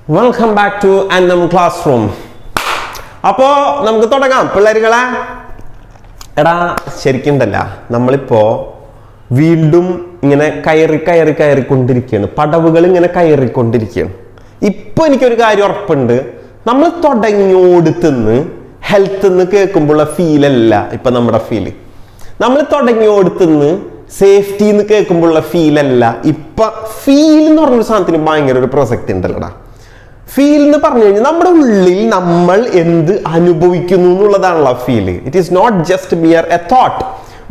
Welcome back to അന്നം class room. അപ്പോ നമുക്ക് തുടങ്ങാം പിള്ളേരുകളെ. എടാ ശരിക്കുണ്ടല്ല, നമ്മളിപ്പോ വീണ്ടും ഇങ്ങനെ കയറിക്കൊണ്ടിരിക്കുകയാണ്, പടവുകൾ ഇങ്ങനെ കയറിക്കൊണ്ടിരിക്കുകയാണ്. ഇപ്പൊ എനിക്കൊരു കാര്യം ഉറപ്പുണ്ട്, നമ്മൾ തുടങ്ങിയോടുത്തുനിന്ന് ഹെൽത്ത് എന്ന് കേൾക്കുമ്പോഴുള്ള ഫീലല്ല ഇപ്പൊ നമ്മുടെ ഫീല്. നമ്മൾ തുടങ്ങിയോടുത്തുനിന്ന് സേഫ്റ്റി എന്ന് കേൾക്കുമ്പോഴുള്ള ഫീലല്ല ഇപ്പൊ. ഫീൽ എന്ന് പറഞ്ഞൊരു സാധനത്തിന് ഭയങ്കര ഒരു പ്രസക്തി ഉണ്ടല്ലടാ. ഫീൽ എന്ന് പറഞ്ഞു കഴിഞ്ഞാൽ നമ്മുടെ ഉള്ളിൽ നമ്മൾ എന്ത് അനുഭവിക്കുന്നു എന്നുള്ളതാണല്ലോ feel. It is not just mere a thought.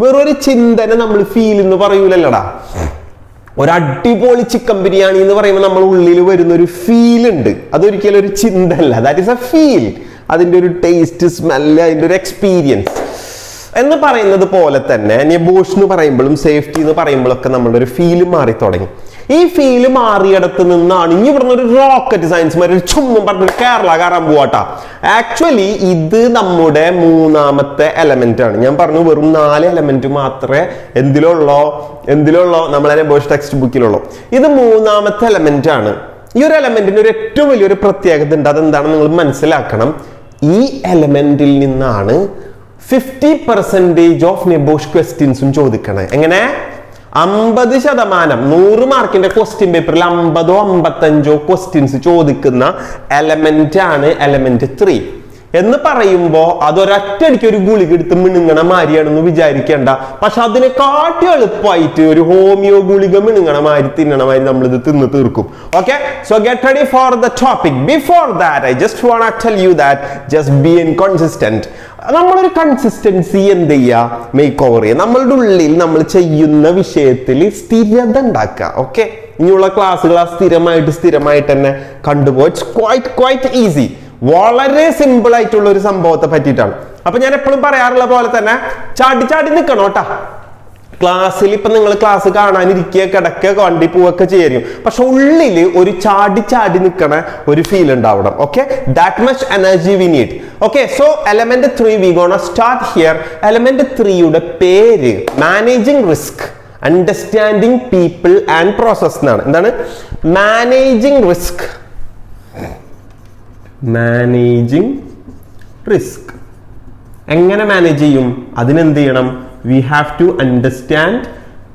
വേറൊരു ചിന്തന നമ്മൾ ഫീൽ എന്ന് പറയൂലല്ലടാ. ഒരു അടിപൊളി ചിക്കൻ ബിരിയാണി എന്ന് പറയുമ്പോൾ നമ്മുടെ ഉള്ളിൽ വരുന്ന ഒരു ഫീൽ ഉണ്ട്, അതൊരിക്കലും ഒരു ചിന്ത അല്ല. That is A feel. അതിൻ്റെ ഒരു ടേസ്റ്റ്, സ്മെല്ല്, അതിൻ്റെ ഒരു എക്സ്പീരിയൻസ് എന്ന് പറയുന്നത് പോലെ തന്നെ നെബോഷ് എന്ന് പറയുമ്പോഴും സേഫ്റ്റി എന്ന് പറയുമ്പോഴൊക്കെ നമ്മളുടെ ഒരു ഫീല് മാറി തുടങ്ങി. ഈ ഫീല് മാറിയിടത്ത് നിന്നാണ് ഇനി ഇവിടുന്ന് ഒരു റോക്കറ്റ് സയൻസ്മാർ ഒരു ചുമ്മും പറഞ്ഞൊരു കേരള കയറാൻ പോവാട്ടാ. ആക്ച്വലി ഇത് നമ്മുടെ മൂന്നാമത്തെ എലമെന്റ് ആണ്. ഞാൻ പറഞ്ഞു വെറും 4 എലമെന്റ് മാത്രമേ എന്തിലുള്ളോ നമ്മളെ നെബോഷ് ടെക്സ്റ്റ് ബുക്കിലുള്ളൂ. ഇത് മൂന്നാമത്തെ എലമെന്റ് ആണ്. ഈ ഒരു എലമെന്റിന് ഒരു ഏറ്റവും വലിയൊരു പ്രത്യേകത ഉണ്ട്. അതെന്താണെന്ന് നിങ്ങൾ മനസ്സിലാക്കണം. ഈ എലമെന്റിൽ നിന്നാണ് 50% ഓഫ് നെബോഷ് ക്വസ്റ്റ്യൻസും ചോദിക്കണേ. എങ്ങനെ 50%, 100 മാർക്കിന്റെ ക്വസ്റ്റ്യൻ പേപ്പറിൽ 50 or 55 ക്വസ്റ്റ്യൻസ് ചോദിക്കുന്ന എലമെന്റ് ആണ് എലമെന്റ് 3 എന്ന് പറയുമ്പോ അതൊരൊറ്റടിക്ക് ഒരു ഗുളിക എടുത്ത് മിണുങ്ങണ മാതിരിയാണെന്ന് വിചാരിക്കേണ്ട. പക്ഷെ അതിനെ കാട്ടി എളുപ്പമായിട്ട് ഒരു ഹോമിയോ ഗുളിക മിണുങ്ങണ മാതിരി തിന്നണ മാതിരി നമ്മൾ ഇത് തിന്ന് തീർക്കും. Okay, so get ready for the topic. Before that I just want to tell you that just be inconsistent. നമ്മളൊരു കൺസിസ്റ്റൻസി എന്ത് ചെയ്യുക, മേക്ക് ഓവർ ചെയ്യുക. നമ്മളുടെ ഉള്ളിൽ നമ്മൾ ചെയ്യുന്ന വിഷയത്തിൽ സ്ഥിരത ഉണ്ടാക്കുക. ഓക്കെ, ഇനിയുള്ള ക്ലാസ്സുകൾ ആ സ്ഥിരമായിട്ട് തന്നെ കണ്ടുപോകും. It's quite easy. വളരെ സിമ്പിൾ ആയിട്ടുള്ള ഒരു സംഭവത്തെ പറ്റിയിട്ടാണ്. അപ്പൊ ഞാൻ എപ്പോഴും പറയാറുള്ള പോലെ തന്നെ ചാടി നിൽക്കണം കേട്ടാ. ക്ലാസ്സിൽ ഇപ്പൊ നിങ്ങൾ ക്ലാസ് കാണാനിരിക്കുക, കിടക്കുക, വണ്ടി പോവുകയൊക്കെ ചെയ്യും. പക്ഷെ ഉള്ളില് ഒരു ചാടി നിൽക്കണ ഒരു ഫീൽ ഉണ്ടാവണം. Okay, that much energy we need. Okay, so element 3 we gonna start here. Element 3യുടെ പേര് managing risk, understanding people and process എന്നാണ്. എന്താണ് മാനേജിങ് റിസ്ക്? മാനേജിങ് റിസ്ക് എങ്ങനെ മാനേജ് ചെയ്യും? അതിനെന്ത് ചെയ്യണം? We have to understand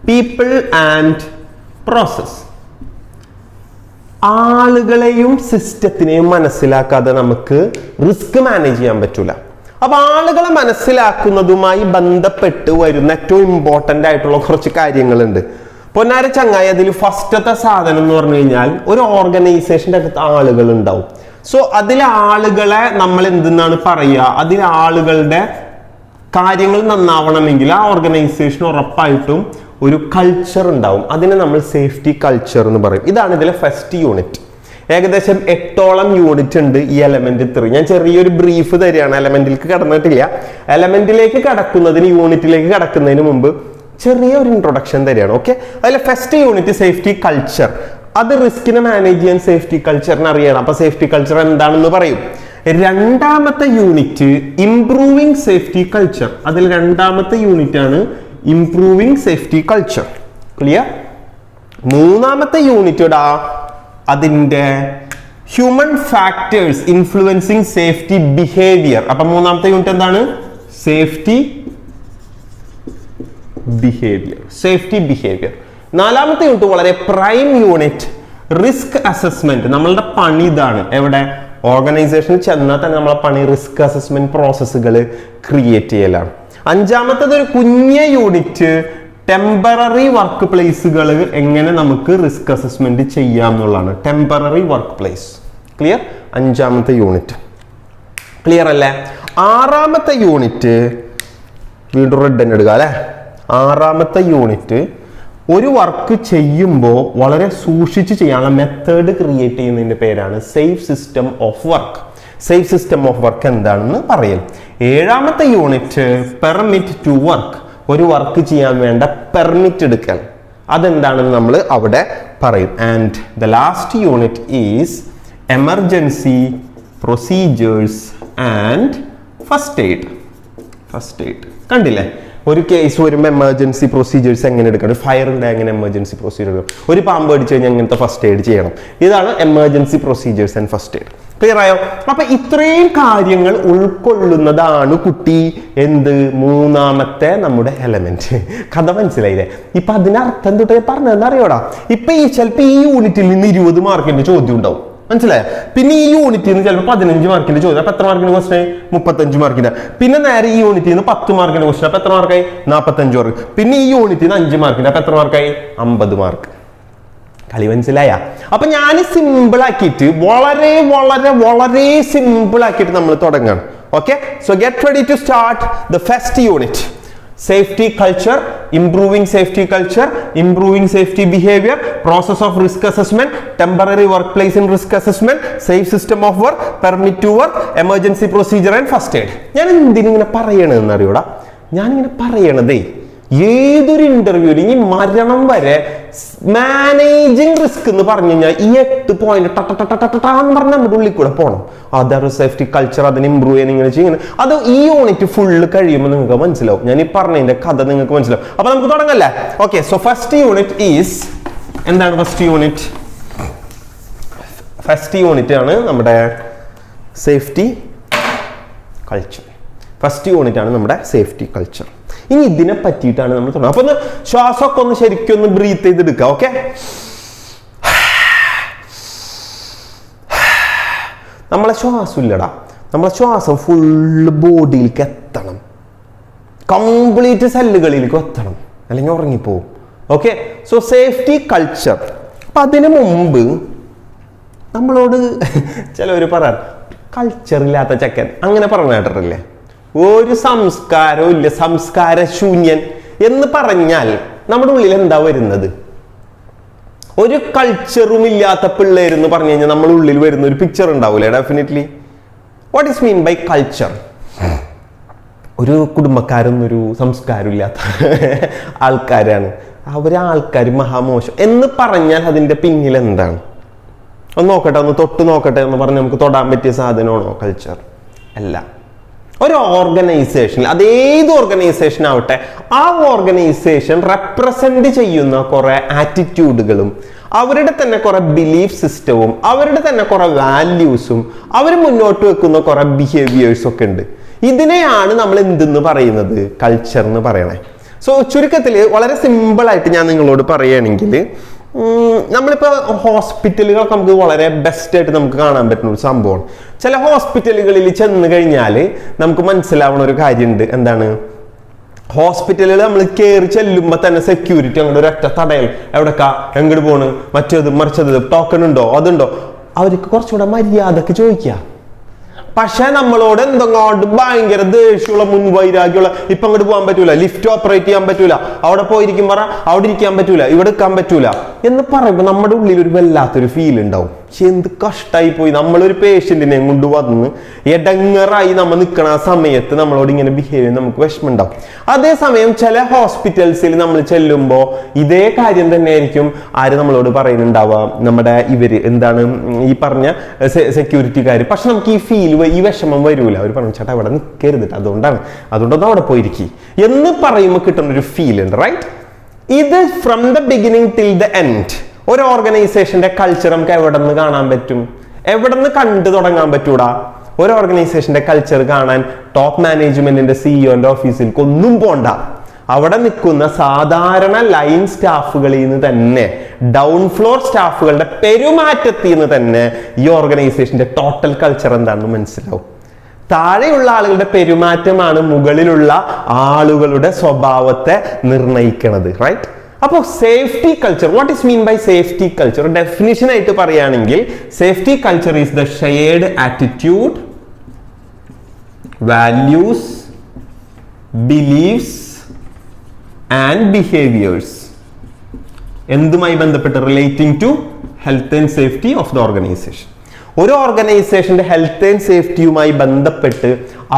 people and process. ആളുകളെയും സിസ്റ്റത്തിനെയും മനസ്സിലാക്കാതെ നമുക്ക് റിസ്ക് മാനേജ് ചെയ്യാൻ പറ്റൂല. അപ്പൊ ആളുകളെ മനസ്സിലാക്കുന്നതുമായി ബന്ധപ്പെട്ട് വരുന്ന ഏറ്റവും ഇമ്പോർട്ടന്റ് ആയിട്ടുള്ള കുറച്ച് കാര്യങ്ങളുണ്ട്. പൊന്നാര ചങ്ങായി, അതിൽ ഫസ്റ്റത്തെ സാധനം എന്ന് പറഞ്ഞു കഴിഞ്ഞാൽ ഒരു ഓർഗനൈസേഷൻ്റെ അകത്ത് ആളുകൾ ഉണ്ടാവും. സോ അതിലെ ആളുകളെ നമ്മൾ എന്തെന്നാണ് പറയുക, അതിലെ ആളുകളുടെ കാര്യങ്ങൾ നന്നാവണമെങ്കിൽ ആ ഓർഗനൈസേഷൻ ഉറപ്പായിട്ടും ഒരു കൾച്ചർ ഉണ്ടാവും. അതിനെ നമ്മൾ സേഫ്റ്റി കൾച്ചർ എന്ന് പറയും. ഇതാണ് ഇതിലെ ഫസ്റ്റ് യൂണിറ്റ്. ഏകദേശം 8ഓളം യൂണിറ്റ് ഉണ്ട് ഈ എലമെന്റ് 3. ഞാൻ ചെറിയൊരു ബ്രീഫ് തരികയാണ്, എലമെന്റിലേക്ക് കടന്നിട്ടില്ല. എലമെന്റിലേക്ക് കടക്കുന്നതിന്, യൂണിറ്റിലേക്ക് കടക്കുന്നതിന് മുമ്പ് ചെറിയൊരു ഇൻട്രൊഡക്ഷൻ തരികയാണ്. ഓക്കെ, അതിലെ ഫസ്റ്റ് യൂണിറ്റ് സേഫ്റ്റി കൾച്ചർ. അത് റിസ്കിനെ മാനേജ് ചെയ്യാൻ സേഫ്റ്റി കൾച്ചറിന് അറിയണം. അപ്പൊ സേഫ്റ്റി കൾച്ചർ എന്താണെന്ന് പറയും. രണ്ടാമത്തെ യൂണിറ്റ് ഇംപ്രൂവിംഗ് സേഫ്റ്റി കൾച്ചർ. അതിൽ രണ്ടാമത്തെ യൂണിറ്റ് ആണ് ഇംപ്രൂവിംഗ് സേഫ്റ്റി കൾച്ചർ. ക്ലിയർ? മൂന്നാമത്തെ യൂണിറ്റ് അതിന്റെ human factors influencing safety behaviour. അപ്പൊ മൂന്നാമത്തെ യൂണിറ്റ് എന്താണ്? Safety behaviour. നാലാമത്തെ യൂണിറ്റ് വളരെ പ്രൈം യൂണിറ്റ് റിസ്ക് അസസ്മെന്റ്. നമ്മളുടെ പണി ഇതാണ്. എവിടെ? ഓർഗനൈസേഷനിൽ ചെന്നാൽ തന്നെ നമ്മളെ പണി റിസ്ക് അസസ്മെന്റ് പ്രോസസ്സുകൾ ക്രിയേറ്റ് ചെയ്യലാണ്. അഞ്ചാമത്തേത് ഒരു കുഞ്ഞ യൂണിറ്റ് ടെമ്പററി വർക്ക് പ്ലേസുകൾ എങ്ങനെ നമുക്ക് റിസ്ക് അസസ്മെന്റ് ചെയ്യാം എന്നുള്ളതാണ്. Temporary work place. ക്ലിയർ? അഞ്ചാമത്തെ യൂണിറ്റ്. ക്ലിയർ അല്ലേ? ആറാമത്തെ യൂണിറ്റ് വീണ്ടും റെഡ് തന്നെ എടുക്കുക അല്ലെ. ആറാമത്തെ യൂണിറ്റ് ഒരു വർക്ക് ചെയ്യുമ്പോൾ വളരെ സൂക്ഷിച്ച് ചെയ്യാനുള്ള മെത്തേഡ് ക്രിയേറ്റ് ചെയ്യുന്നതിന്റെ പേരാണ് safe system of work. Safe system of work എന്താണെന്ന് പറയും. ഏഴാമത്തെ യൂണിറ്റ് പെർമിറ്റ് ടു വർക്ക്. ഒരു വർക്ക് ചെയ്യാൻ വേണ്ട പെർമിറ്റ് എടുക്കൽ, അതെന്താണെന്ന് നമ്മൾ അവിടെ പറയും. And the last unit is emergency procedures and first aid. കണ്ടില്ലേ? ഒരു കേസ് വരുമ്പോൾ എമർജൻസി പ്രൊസീജിയേഴ്സ് എങ്ങനെ എടുക്കണം, ഫയർ ഉണ്ടായ എങ്ങനെ എമർജൻസി പ്രൊസീജിയർ എടുക്കണം, ഒരു പാമ്പ് അടിച്ചു കഴിഞ്ഞാൽ എങ്ങനത്തെ ഫസ്റ്റ് എയ്ഡ് ചെയ്യണം, ഇതാണ് emergency procedures and first aid. Clear ആയോ? അപ്പൊ ഇത്രയും കാര്യങ്ങൾ ഉൾക്കൊള്ളുന്നതാണ് കുട്ടി എന്ത് മൂന്നാമത്തെ നമ്മുടെ എലമെന്റ്. കഥ മനസ്സിലായില്ലേ? ഇപ്പൊ അതിനർത്ഥം തൊട്ടേ പറഞ്ഞതെന്ന് അറിയോടാ, ഇപ്പൊ ചിലപ്പോ ഈ യൂണിറ്റിൽ നിന്ന് 20 മാർക്കിന്റെ ചോദ്യം ഉണ്ടാവും, മനസ്സിലായോ? പിന്നെ ഈ യൂണിറ്റിൽ നിന്ന് ചിലപ്പോൾ 15 മാർക്കിന്റെ ചോദ്യം, അപ്പൊ എത്ര മാർക്കിന്റെ ക്വസ്റ്റൻ? 35 മാർക്കിന്റെ. പിന്നെ നേരെ ഈ യൂണിറ്റിൽ നിന്ന് 10 മാർക്കിന്റെ ക്വസ്റ്റൻ, അപ്പൊ എത്ര മാർക്കായി? 45 മാർക്ക്. പിന്നെ ഈ യൂണിറ്റിൽ നിന്ന് 5 മാർക്കിന്റെ, അപ്പൊ എത്ര മാർക്കായി? 50 മാർക്ക്. കളി മനസ്സിലായ? അപ്പൊ ഞാൻ സിമ്പിൾ ആക്കിയിട്ട് വളരെ വളരെ വളരെ സിമ്പിൾ ആക്കിയിട്ട് നമ്മൾ തുടങ്ങാം. Okay, so get ready to start the first unit. Safety culture, improving safety culture, improving safety behavior, process of risk assessment, temporary workplace in risk assessment, safe system of work, permit to work, emergency procedure and first aid. ഞാൻ എന്തിനിങ്ങനെ പറയണെന്ന് അറിയൂടാ? ഞാനിങ്ങനെ പറയണതേ ഏതൊരു ഇന്റർവ്യൂവിൽ ഇനി മരണം വരെ managing risk എന്ന് പറഞ്ഞു കഴിഞ്ഞാൽ ഈ 8 പോയിന്റ് എന്ന് പറഞ്ഞാൽ നമ്മുടെ ഉള്ളിൽ കൂടെ പോകണം. അതൊരു സേഫ്റ്റി കൾച്ചർ, അതിന് ഇമ്പ്രൂവ് ചെയ്യാൻ ഇങ്ങനെ ചെയ്യുന്നത്. അത് ഈ യൂണിറ്റ് ഫുള്ള് കഴിയുമ്പോൾ നിങ്ങൾക്ക് മനസ്സിലാവും. ഞാൻ ഈ പറഞ്ഞതിന്റെ കഥ നിങ്ങൾക്ക് മനസ്സിലാവും. അപ്പൊ നമുക്ക് തുടങ്ങല്ലേ? Okay, so first unit is എന്താണ്? ഫസ്റ്റ് യൂണിറ്റ് ആണ് നമ്മുടെ സേഫ്റ്റി കൾച്ചർ. ഫസ്റ്റ് യൂണിറ്റ് ആണ് നമ്മുടെ സേഫ്റ്റി കൾച്ചർ. ഇനി ഇതിനെ പറ്റിയിട്ടാണ് നമ്മൾ തുടങ്ങുന്നത്. അപ്പൊ ഒന്ന് ശ്വാസമൊക്കെ ഒന്ന് ശരിക്കും ഒന്ന് ബ്രീത്ത് ചെയ്തെടുക്കുക. ഓക്കെ, നമ്മളെ ശ്വാസം ഇല്ലടാ, നമ്മളെ ശ്വാസം ഫുള്ള് ബോഡിയിലേക്ക് എത്തണം, കംപ്ലീറ്റ് സെല്ലുകളിലേക്ക് എത്തണം, അല്ലെങ്കിൽ ഉറങ്ങിപ്പോവും. Okay, so safety culture. അപ്പൊ അതിനു മുമ്പ് നമ്മളോട് ചിലവർ പറയാൻ കൾച്ചർ ഇല്ലാത്ത ചെക്കൻ അങ്ങനെ പറഞ്ഞു കേട്ടിട്ടില്ലേ? ഒരു സംസ്കാരവും ഇല്ല, സംസ്കാര ശൂന്യൻ എന്ന് പറഞ്ഞാൽ നമ്മുടെ ഉള്ളിൽ എന്താ വരുന്നത്? ഒരു കൾച്ചറും ഇല്ലാത്ത പിള്ളേരെന്ന് പറഞ്ഞു കഴിഞ്ഞാൽ നമ്മുടെ ഉള്ളിൽ വരുന്ന ഒരു പിക്ചർ ഉണ്ടാവൂലേ? Definitely. What is mean by culture? ഒരു കുടുംബക്കാരൊന്നൊരു സംസ്കാരം ഇല്ലാത്ത ആൾക്കാരാണ്, ആൾക്കാർ മഹാമോശം എന്ന് പറഞ്ഞാൽ അതിന്റെ പിന്നിൽ എന്താണ്? ഒന്ന് നോക്കട്ടെ, ഒന്ന് തൊട്ട് നോക്കട്ടെ എന്ന് പറഞ്ഞ് നമുക്ക് തൊടാൻ പറ്റിയ സാധനമാണോ കൾച്ചർ? അല്ല. ഒരു ഓർഗനൈസേഷനിൽ, അതേത് ഓർഗനൈസേഷൻ ആവട്ടെ, ആ ഓർഗനൈസേഷൻ റെപ്രസെന്റ് ചെയ്യുന്ന കുറെ ആറ്റിറ്റ്യൂഡുകളും അവരുടെ തന്നെ കുറെ ബിലീഫ് സിസ്റ്റവും അവരുടെ തന്നെ കുറെ വാല്യൂസും അവർ മുന്നോട്ട് വെക്കുന്ന കുറെ ബിഹേവിയേഴ്സും ഒക്കെ ഉണ്ട്. ഇതിനെയാണ് നമ്മൾ എന്തെന്ന് പറയുന്നത്? കൾച്ചർ എന്ന് പറയണേ. സോ ചുരുക്കത്തിൽ വളരെ സിമ്പിൾ ആയിട്ട് ഞാൻ നിങ്ങളോട് പറയുകയാണെങ്കിൽ, നമ്മളിപ്പോൾ ഹോസ്പിറ്റലുകളൊക്കെ നമുക്ക് വളരെ ബെസ്റ്റ് ആയിട്ട് നമുക്ക് കാണാൻ പറ്റുന്ന ഒരു സംഭവമാണ്. ചില ഹോസ്പിറ്റലുകളിൽ ചെന്ന് കഴിഞ്ഞാൽ നമുക്ക് മനസ്സിലാവുന്ന ഒരു കാര്യമുണ്ട്. എന്താണ്? ഹോസ്പിറ്റലുകൾ നമ്മൾ കയറി ചെല്ലുമ്പോൾ തന്നെ സെക്യൂരിറ്റി അങ്ങോട്ട് ഒരൊറ്റ തടയൽ, എവിടെക്കാ, എങ്ങോട്ട് പോണ്, മറ്റേത് മറിച്ചത്, ടോക്കൺ ഉണ്ടോ, അതുണ്ടോ, അവർക്ക് കുറച്ചുകൂടെ മര്യാദക്ക് ചോദിക്കുക. പക്ഷെ നമ്മളോട് എന്തെങ്കിലും ഭയങ്കര ദേഷ്യമുള്ള മുൻവൈരാഗ്യമുള്ള, ഇപ്പൊ അങ്ങോട്ട് പോകാൻ പറ്റൂല, ലിഫ്റ്റ് ഓപ്പറേറ്റ് ചെയ്യാൻ പറ്റൂല, അവിടെ പോയിരിക്കും പറ, അവിടെ ഇരിക്കാൻ പറ്റൂല, ഇവിടെ നിൽക്കാൻ പറ്റൂല എന്ന് പറയുമ്പോൾ നമ്മുടെ ഉള്ളിൽ ഒരു വല്ലാത്തൊരു ഫീൽ ഉണ്ടാവും. പക്ഷെ എന്ത് കഷ്ടമായി പോയി, നമ്മളൊരു പേഷ്യന്റിനെ കൊണ്ട് വന്ന് എടങ്ങറായി നമ്മൾ നിൽക്കണ ആ സമയത്ത് നമ്മളോട് ഇങ്ങനെ ബിഹേവ് ചെയ്യാൻ നമുക്ക് വിഷമം ഉണ്ടാവും. അതേസമയം ചില ഹോസ്പിറ്റൽസിൽ നമ്മൾ ചെല്ലുമ്പോൾ ഇതേ കാര്യം തന്നെ ആയിരിക്കും ആര് നമ്മളോട് പറയുന്നുണ്ടാവുക, നമ്മുടെ ഇവര് എന്താണ് ഈ പറഞ്ഞ സെക്യൂരിറ്റിക്കാർ. പക്ഷെ നമുക്ക് ഈ ഫീൽ, ഈ വിഷമം വരൂല. അവർ പറഞ്ഞു ചേട്ടാ ഇവിടെ നിൽക്കരുത്, അതുകൊണ്ടൊന്നും അവിടെ പോയിരിക്കും എന്ന് പറയുമ്പോൾ കിട്ടുന്ന ഒരു ഫീൽ ഉണ്ട്, റൈറ്റ്? ഇത് from the beginning till the end ഒരു ഓർഗനൈസേഷന്റെ കൾച്ചർ നമുക്ക് എവിടെ നിന്ന് കാണാൻ പറ്റും? എവിടെ നിന്ന് കണ്ടു തുടങ്ങാൻ പറ്റൂടാ? ഒരു ഓർഗനൈസേഷന്റെ കൾച്ചർ കാണാൻ ടോപ്പ് മാനേജ്മെന്റിന്റെ സിഇഒന്റെ ഓഫീസിലേക്ക് ഒന്നും പോണ്ട. അവിടെ നിൽക്കുന്ന സാധാരണ ലൈൻ സ്റ്റാഫുകളിൽ നിന്ന് തന്നെ, ഡൗൺ ഫ്ലോർ സ്റ്റാഫുകളുടെ പെരുമാറ്റത്തിൽ നിന്ന് തന്നെ ഈ ഓർഗനൈസേഷന്റെ ടോട്ടൽ കൾച്ചർ എന്താണെന്ന് മനസ്സിലാവും. താഴെയുള്ള ആളുകളുടെ പെരുമാറ്റമാണ് മുകളിലുള്ള ആളുകളുടെ സ്വഭാവത്തെ നിർണ്ണയിക്കുന്നത്, റൈറ്റ്? അപ്പോൾ safety culture, what is mean by safety culture? Definition ആയിട്ട് പറയുകയാണെങ്കിൽ safety culture is the shared attitude, values, beliefs and behaviours എന്തുമായി ബന്ധപ്പെട്ട്? Relating to health and safety of the organisation. ഒരു ഓർഗനൈസേഷന്റെ ഹെൽത്ത് ആൻഡ് സേഫ്റ്റിയുമായി ബന്ധപ്പെട്ട്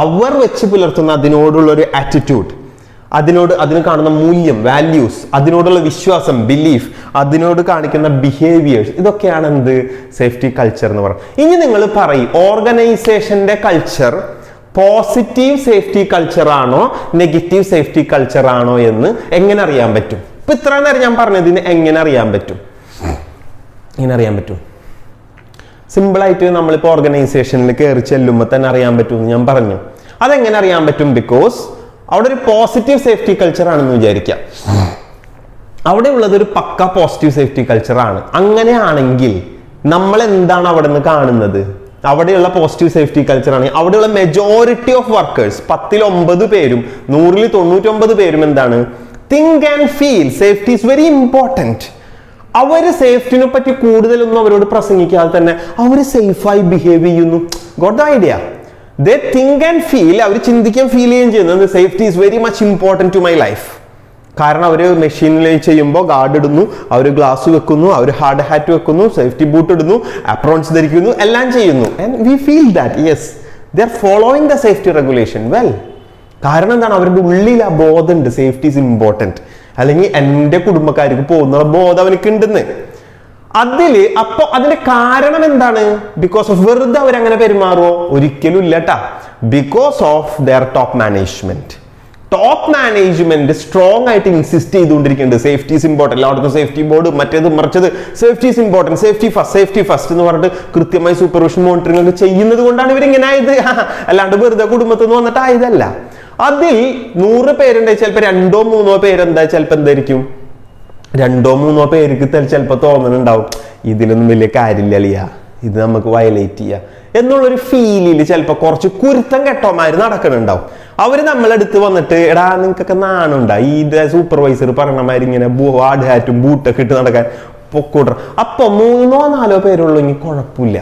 അവർ വെച്ച് പുലർത്തുന്ന അതിനോടുള്ള ഒരു ആറ്റിറ്റ്യൂഡ്, അതിന് കാണുന്ന മൂല്യം, വാല്യൂസ്, അതിനോടുള്ള വിശ്വാസം, ബിലീഫ്, അതിനോട് കാണിക്കുന്ന ബിഹേവിയേഴ്സ്, ഇതൊക്കെയാണ് എന്ത്? സേഫ്റ്റി കൾച്ചർ എന്ന് പറയുന്നത്. ഇനി നിങ്ങൾ പറയും ഓർഗനൈസേഷന്റെ കൾച്ചർ പോസിറ്റീവ് സേഫ്റ്റി കൾച്ചർ ആണോ നെഗറ്റീവ് സേഫ്റ്റി കൾച്ചർ ആണോ എന്ന് എങ്ങനെ അറിയാൻ പറ്റും? ഇപ്പൊ ഇത്ര നേരം ഞാൻ പറഞ്ഞതിന് എങ്ങനെ അറിയാൻ പറ്റും? സിമ്പിളായിട്ട് നമ്മളിപ്പോൾ ഓർഗനൈസേഷനിൽ കയറി ചെല്ലുമ്പോൾ തന്നെ അറിയാൻ പറ്റും ഞാൻ പറഞ്ഞു. അതെങ്ങനെ അറിയാൻ പറ്റും? ബിക്കോസ് അവിടെ ഒരു പോസിറ്റീവ് സേഫ്റ്റി കൾച്ചർ ആണെന്ന് വിചാരിക്കാം. അവിടെ ഉള്ളത് ഒരു പക്ക പോസിറ്റീവ് സേഫ്റ്റി കൾച്ചർ ആണ്. അങ്ങനെയാണെങ്കിൽ നമ്മൾ എന്താണ് അവിടെ നിന്ന് കാണുന്നത്? അവിടെയുള്ള പോസിറ്റീവ് സേഫ്റ്റി കൾച്ചർ ആണ്. അവിടെയുള്ള മെജോറിറ്റി ഓഫ് വർക്കേഴ്സ് 10ൽ 9 പേരും 100ൽ 99 പേരും എന്താണ്? Think and feel safety is very important. അവര് സേഫ്റ്റിനെ പറ്റി കൂടുതലൊന്നും അവരോട് പ്രസംഗിക്കാതെ തന്നെ അവർ സേഫായി ബിഹേവ് ചെയ്യുന്നു. Got the idea? They think and feel, അവർ ചിന്തിക്കാൻ ഫീൽ ചെയ്യുകയും ചെയ്യുന്നത് safety is very much important to my life. കാരണം അവർ മെഷീനിൽ ചെയ്യുമ്പോൾ ഗാർഡ് ഇടുന്നു, അവർ ഗ്ലാസ് വെക്കുന്നു, അവർ ഹാർഡ് ഹാറ്റ് വെക്കുന്നു, സേഫ്റ്റി ബൂട്ട് ഇടുന്നു, അപ്രോൺസ് ധരിക്കുന്നു, എല്ലാം ചെയ്യുന്നു. And we feel that yes they are following the safety regulation well. കാരണം എന്താണ്? അവരുടെ ഉള്ളിൽ ആ ബോധമുണ്ട് സേഫ്റ്റി ഈസ് ഇമ്പോർട്ടൻറ്റ്. അല്ലെങ്കിൽ എൻ്റെ കുടുംബക്കാർക്ക് പോകുന്ന ബോധം അവനക്ക് ഉണ്ടെന്ന്. അപ്പൊ അതിന്റെ കാരണം എന്താണ്? ബിക്കോസ് ഓഫ് വെറുതെ അവരങ്ങനെ പെരുമാറുമോ? ഒരിക്കലും ഇല്ല ട്ടാ. Because of their top management. Top management strong ആയിട്ട് ഇൻസിസ്റ്റ് ചെയ്തുകൊണ്ടിരിക്കുന്നുണ്ട് സേഫ്റ്റി ഈസ് ഇമ്പോർട്ടൻറ്റ്. എല്ലായിടത്തും സേഫ്റ്റി ബോർഡ് മറ്റേത് മറിച്ചത് safety is important, safety first എന്ന് പറഞ്ഞിട്ട് കൃത്യമായി സൂപ്പർവിഷൻ മോണിറ്ററിംഗ് ഒക്കെ ചെയ്യുന്നത് കൊണ്ടാണ് ഇവരിങ്ങനെ ആയത്. അല്ലാണ്ട് വെറുതെ കുടുംബത്തിൽ നിന്ന് വന്നിട്ട് ആയതല്ല. അതിൽ 100 പേരുണ്ടായി ചിലപ്പോൾ 2 or 3 പേരെന്താ ചിലപ്പോൾ എന്തായിരിക്കും 2 or 3 പേർക്ക് ചിലപ്പോൾ തോന്നുന്നുണ്ടാവും ഇതിലൊന്നും വലിയ കാര്യമില്ല, ഇത് നമുക്ക് വയലേറ്റ് ചെയ്യാം എന്നുള്ളൊരു ഫീലിൽ ചിലപ്പോൾ കുറച്ച് കുരുത്തം കെട്ടോമാര് നടക്കണുണ്ടാവും. അവര് നമ്മളെടുത്ത് വന്നിട്ട് എടാ നിങ്ങൾക്കൊക്കെ നാണുണ്ടാ ഈ സൂപ്പർവൈസർ പറഞ്ഞമാര് ഇങ്ങനെ ഹാർഡ് ഹാറ്റും ബൂട്ടൊക്കെ ഇട്ട് നടക്കാൻ പൊക്കൂട്ടർ. അപ്പൊ 3 or 4 പേരുള്ളൂ, ഇനി കുഴപ്പമില്ല.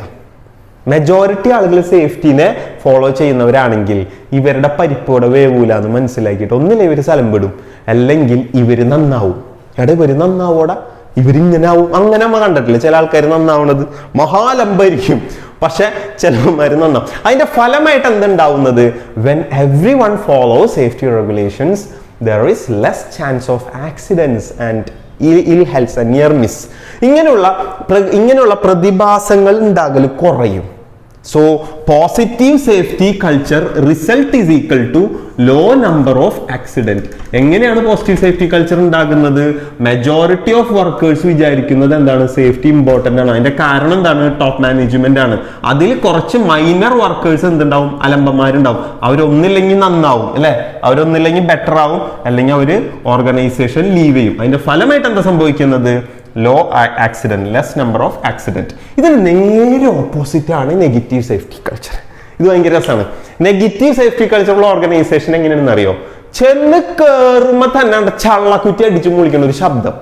മെജോറിറ്റി ആളുകൾ സേഫ്റ്റിനെ ഫോളോ ചെയ്യുന്നവരാണെങ്കിൽ ഇവരുടെ പരിപ്പോടെ വേവൂല എന്ന് മനസ്സിലാക്കിയിട്ട് ഒന്നില്ല ഇവര് സ്ഥലം വിടും, അല്ലെങ്കിൽ ഇവര് നന്നാവും. എടാ ഇവര് നന്നാവോടാ, ഇവരിങ്ങനെ ആവും. അങ്ങനെ നമ്മൾ കണ്ടിട്ടില്ല ചില ആൾക്കാർ നന്നാവുന്നത് മഹാലംബായിരിക്കും, പക്ഷെ ചിലന്മാര് നന്നാവും. അതിന്റെ ഫലമായിട്ട് എന്തുണ്ടാവുന്നത്? When everyone follow safety regulations there is less chance of accidents and ill health and near miss. ഇങ്ങനെയുള്ള പ്രതിഭാസങ്ങൾ ഉണ്ടാകൽ കുറയും. So positive safety culture result is equal to low number of accident. എങ്ങനെയാണ് പോസിറ്റീവ് സേഫ്റ്റി കൾച്ചർ ഉണ്ടാകുന്നത്? Majority of workers വിചാരിക്കുന്നത് എന്താണ്? Safety important ആണ്. അതിന്റെ കാരണം എന്താണ്? ടോപ്പ് മാനേജ്മെന്റ് ആണ്. അതിൽ കുറച്ച് മൈനർ വർക്കേഴ്സ് എന്തുണ്ടാവും? അലമ്പന്മാരുണ്ടാവും. അവരൊന്നില്ലെങ്കിൽ നന്നാവും അല്ലെ, അവരൊന്നില്ലെങ്കിൽ ബെറ്റർ ആവും, അല്ലെങ്കിൽ അവര് ഓർഗനൈസേഷൻ ലീവ് ചെയ്യും. അതിന്റെ ഫലമായിട്ട് എന്താ സംഭവിക്കുന്നത്? Low accident, less number of accident. ഇതിന് നേരെ ഓപ്പോസിറ്റ് ആണ് നെഗറ്റീവ് സേഫ്റ്റി കൾച്ചർ. ഇത് ഭയങ്കര രസമാണ്. നെഗറ്റീവ് സേഫ്റ്റി കൾച്ചറുള്ള ഓർഗനൈസേഷൻ എങ്ങനെയാണെന്ന് അറിയോ? ചെന്ന് കയറുമ്പോ തന്നെ ചള്ളക്കുറ്റി അടിച്ചു മുളിക്കുന്ന ഒരു ശബ്ദം.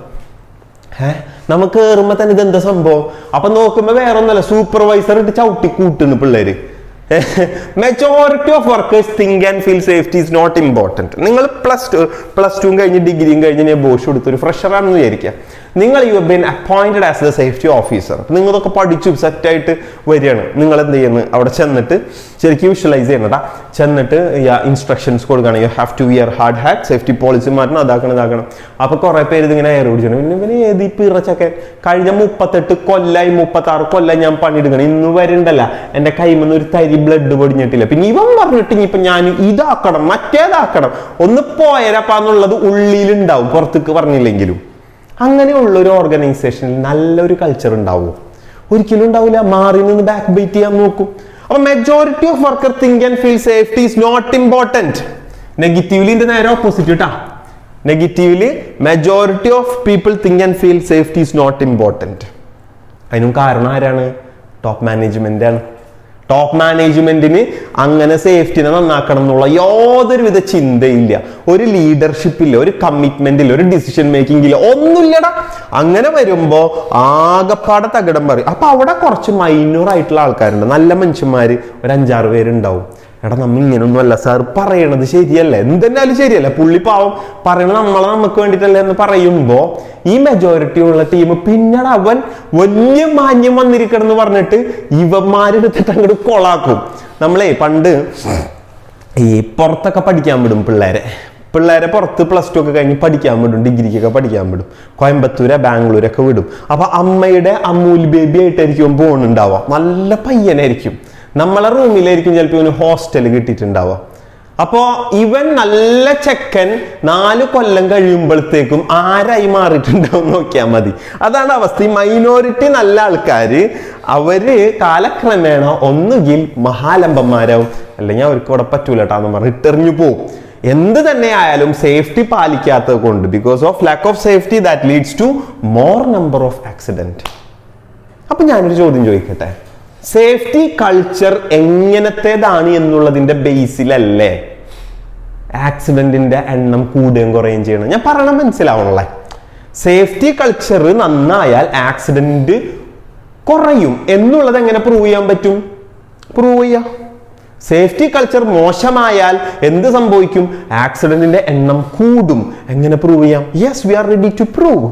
നമുക്ക് കയറുമ്പോ തന്നെ ഇതെന്താ സംഭവം? അപ്പൊ നോക്കുമ്പോ വേറെ ഒന്നല്ല, സൂപ്പർവൈസർ ഇട്ട് ചവിട്ടി കൂട്ടുന്നു പിള്ളേര്. Majority of workers think and feel safety is not important. നിങ്ങൾ പ്ലസ് ടു കഴിഞ്ഞ് ഡിഗ്രിയും കഴിഞ്ഞ് ഞാൻ ബോഷ് കൊടുത്തൊരു ഫ്രഷറാണെന്ന് വിചാരിക്കുക. നിങ്ങൾ you have been appointed as the safety officer. നിങ്ങളൊക്കെ പഠിച്ചു സെറ്റായിട്ട് വരികയാണ്. നിങ്ങൾ എന്ത് ചെയ്യുന്നു? അവിടെ ചെന്നിട്ട് ശരിക്കും വിഷ്വലൈസ് ചെയ്യണട്ടാ. ചെന്നിട്ട് ഇൻസ്ട്രക്ഷൻസ് കൊടുക്കുകയാണ്. You have to wear hard hat, safety policy മാറ്റണം, ഇതാക്കണം. അപ്പൊ കുറെ പേര് ഇതിങ്ങനെ എയർ പിടിച്ചു. പിന്നെ ഏത് പിറച്ചൊക്കെ കഴിഞ്ഞ 38 കൊല്ലായി 36 കൊല്ലായി ഞാൻ പണിയെടുക്കണം, ഇന്ന് വരണ്ടല്ല എന്റെ കൈമെന്ന് ഒരു തരി ബ്ലഡ് പൊടിഞ്ഞിട്ടില്ല. പിന്നെ ഇവൻ പറഞ്ഞിട്ട് ഇനിയിപ്പൊ ഞാൻ ഇതാക്കണം മറ്റേതാക്കണം ഒന്ന് പോയരപ്പാന്നുള്ളത് ഉള്ളിലുണ്ടാവും, പുറത്തേക്ക് പറഞ്ഞില്ലെങ്കിലും. അങ്ങനെയുള്ള ഒരു ഓർഗനൈസേഷനിൽ നല്ലൊരു കൾച്ചർ ഉണ്ടാവുമോ? ഒരിക്കലും ഉണ്ടാവില്ല. മാറി നിന്ന് ബാക്ക് ബൈറ്റ് ചെയ്യാൻ നോക്കും. അപ്പൊ majority of worker think and feel safety is not important. Negatively ഇതിന്റെ നേരെ ഓപ്പോസിറ്റ് ട്ടാ. Negatively majority of people think and feel safety is not important. അതിനും കാരണം ആരാണ്? ടോപ്പ് മാനേജ്മെന്റ് ആണ്. ടോപ്പ് മാനേജ്മെന്റിന് അങ്ങനെ സേഫ്റ്റിനെ നന്നാക്കണം എന്നുള്ള യാതൊരുവിധ ചിന്തയില്ല, ഒരു ലീഡർഷിപ്പ് ഇല്ല, ഒരു കമ്മിറ്റ്മെന്റ് ഇല്ല, ഒരു ഡിസിഷൻ മേക്കിംഗ് ഇല്ല, ഒന്നുമില്ലടാ. അങ്ങനെ വരുമ്പോ ആകപ്പാടെ തകിടം പറയും. അപ്പൊ അവിടെ കുറച്ച് മൈനൂർ ആയിട്ടുള്ള ആൾക്കാരുണ്ട്, നല്ല മനുഷ്യന്മാര് ഒരു 5-6 പേരുണ്ടാവും. എടാ നമ്മ ഇങ്ങനൊന്നും അല്ല സാർ പറയണത് ശരിയല്ല, എന്തെന്നാലും ശരിയല്ല, പുള്ളി പാവം പറയണത് നമുക്ക് വേണ്ടിട്ടല്ല എന്ന് പറയുമ്പോ ഈ മെജോറിറ്റി ഉള്ള ടീം പിന്നീട് അവൻ വലിയ മാന്യം വന്നിരിക്കണം എന്ന് പറഞ്ഞിട്ട് ഇവന്മാരെടുത്തിട്ട് അങ്ങോട്ട് കൊളാക്കും. നമ്മളെ പണ്ട് ഈ പുറത്തൊക്കെ പഠിക്കാൻ വിടും പിള്ളേരെ പുറത്ത് +2 ഒക്കെ കഴിഞ്ഞ് പഠിക്കാൻ വിടും, ഡിഗ്രിക്കൊക്കെ പഠിക്കാൻ വിടും. കോയമ്പത്തൂര് ബാംഗ്ലൂരൊക്കെ വിടും. അപ്പൊ അമ്മയുടെ അമൂൽ ബേബി ആയിട്ടായിരിക്കും പോകുന്നുണ്ടാവുക. നല്ല പയ്യനായിരിക്കും, നമ്മളെ റൂമിലായിരിക്കും ചിലപ്പോൾ ഇവന് ഹോസ്റ്റൽ കിട്ടിയിട്ടുണ്ടാവുക. അപ്പോ ഇവൻ നല്ല ചെക്കൻ 4 കൊല്ലം കഴിയുമ്പോഴത്തേക്കും ആരായി മാറിയിട്ടുണ്ടാവും നോക്കിയാൽ മതി. അതാണ് അവസ്ഥ. ഈ മൈനോറിറ്റി നല്ല ആൾക്കാര് അവര് കാലക്രമേണ ഒന്നുകിൽ മഹാലംബന്മാരാവും, അല്ലെങ്കിൽ അവർക്ക് ഇവിടെ പറ്റൂല കേട്ടാന്ന് പറഞ്ഞ് ഇട്ടെറിഞ്ഞു പോവും. എന്ത് തന്നെ ആയാലും സേഫ്റ്റി പാലിക്കാത്തത് കൊണ്ട്, because of lack of safety that leads to more number of accident. അപ്പൊ ഞാനൊരു ചോദ്യം ചോദിക്കട്ടെ, സേഫ്റ്റി കൾച്ചർ എങ്ങനത്തേതാണ് എന്നുള്ളതിന്റെ ബേസിലല്ലേ ആക്സിഡന്റിന്റെ എണ്ണം കൂടുകയും കുറയുകയും ചെയ്യണം? ഞാൻ പറയണം മനസ്സിലാവണല്ലേ. സേഫ്റ്റി കൾച്ചർ നന്നായാൽ ആക്സിഡന്റ് കുറയും എന്നുള്ളത് എങ്ങനെ പ്രൂവ് ചെയ്യാൻ പറ്റും? പ്രൂവ് ചെയ്യാം. സേഫ്റ്റി കൾച്ചർ മോശമായാൽ എന്ത് സംഭവിക്കും? ആക്സിഡന്റിന്റെ എണ്ണം കൂടും. എങ്ങനെ പ്രൂവ് ചെയ്യാം? Yes, we are ready to prove.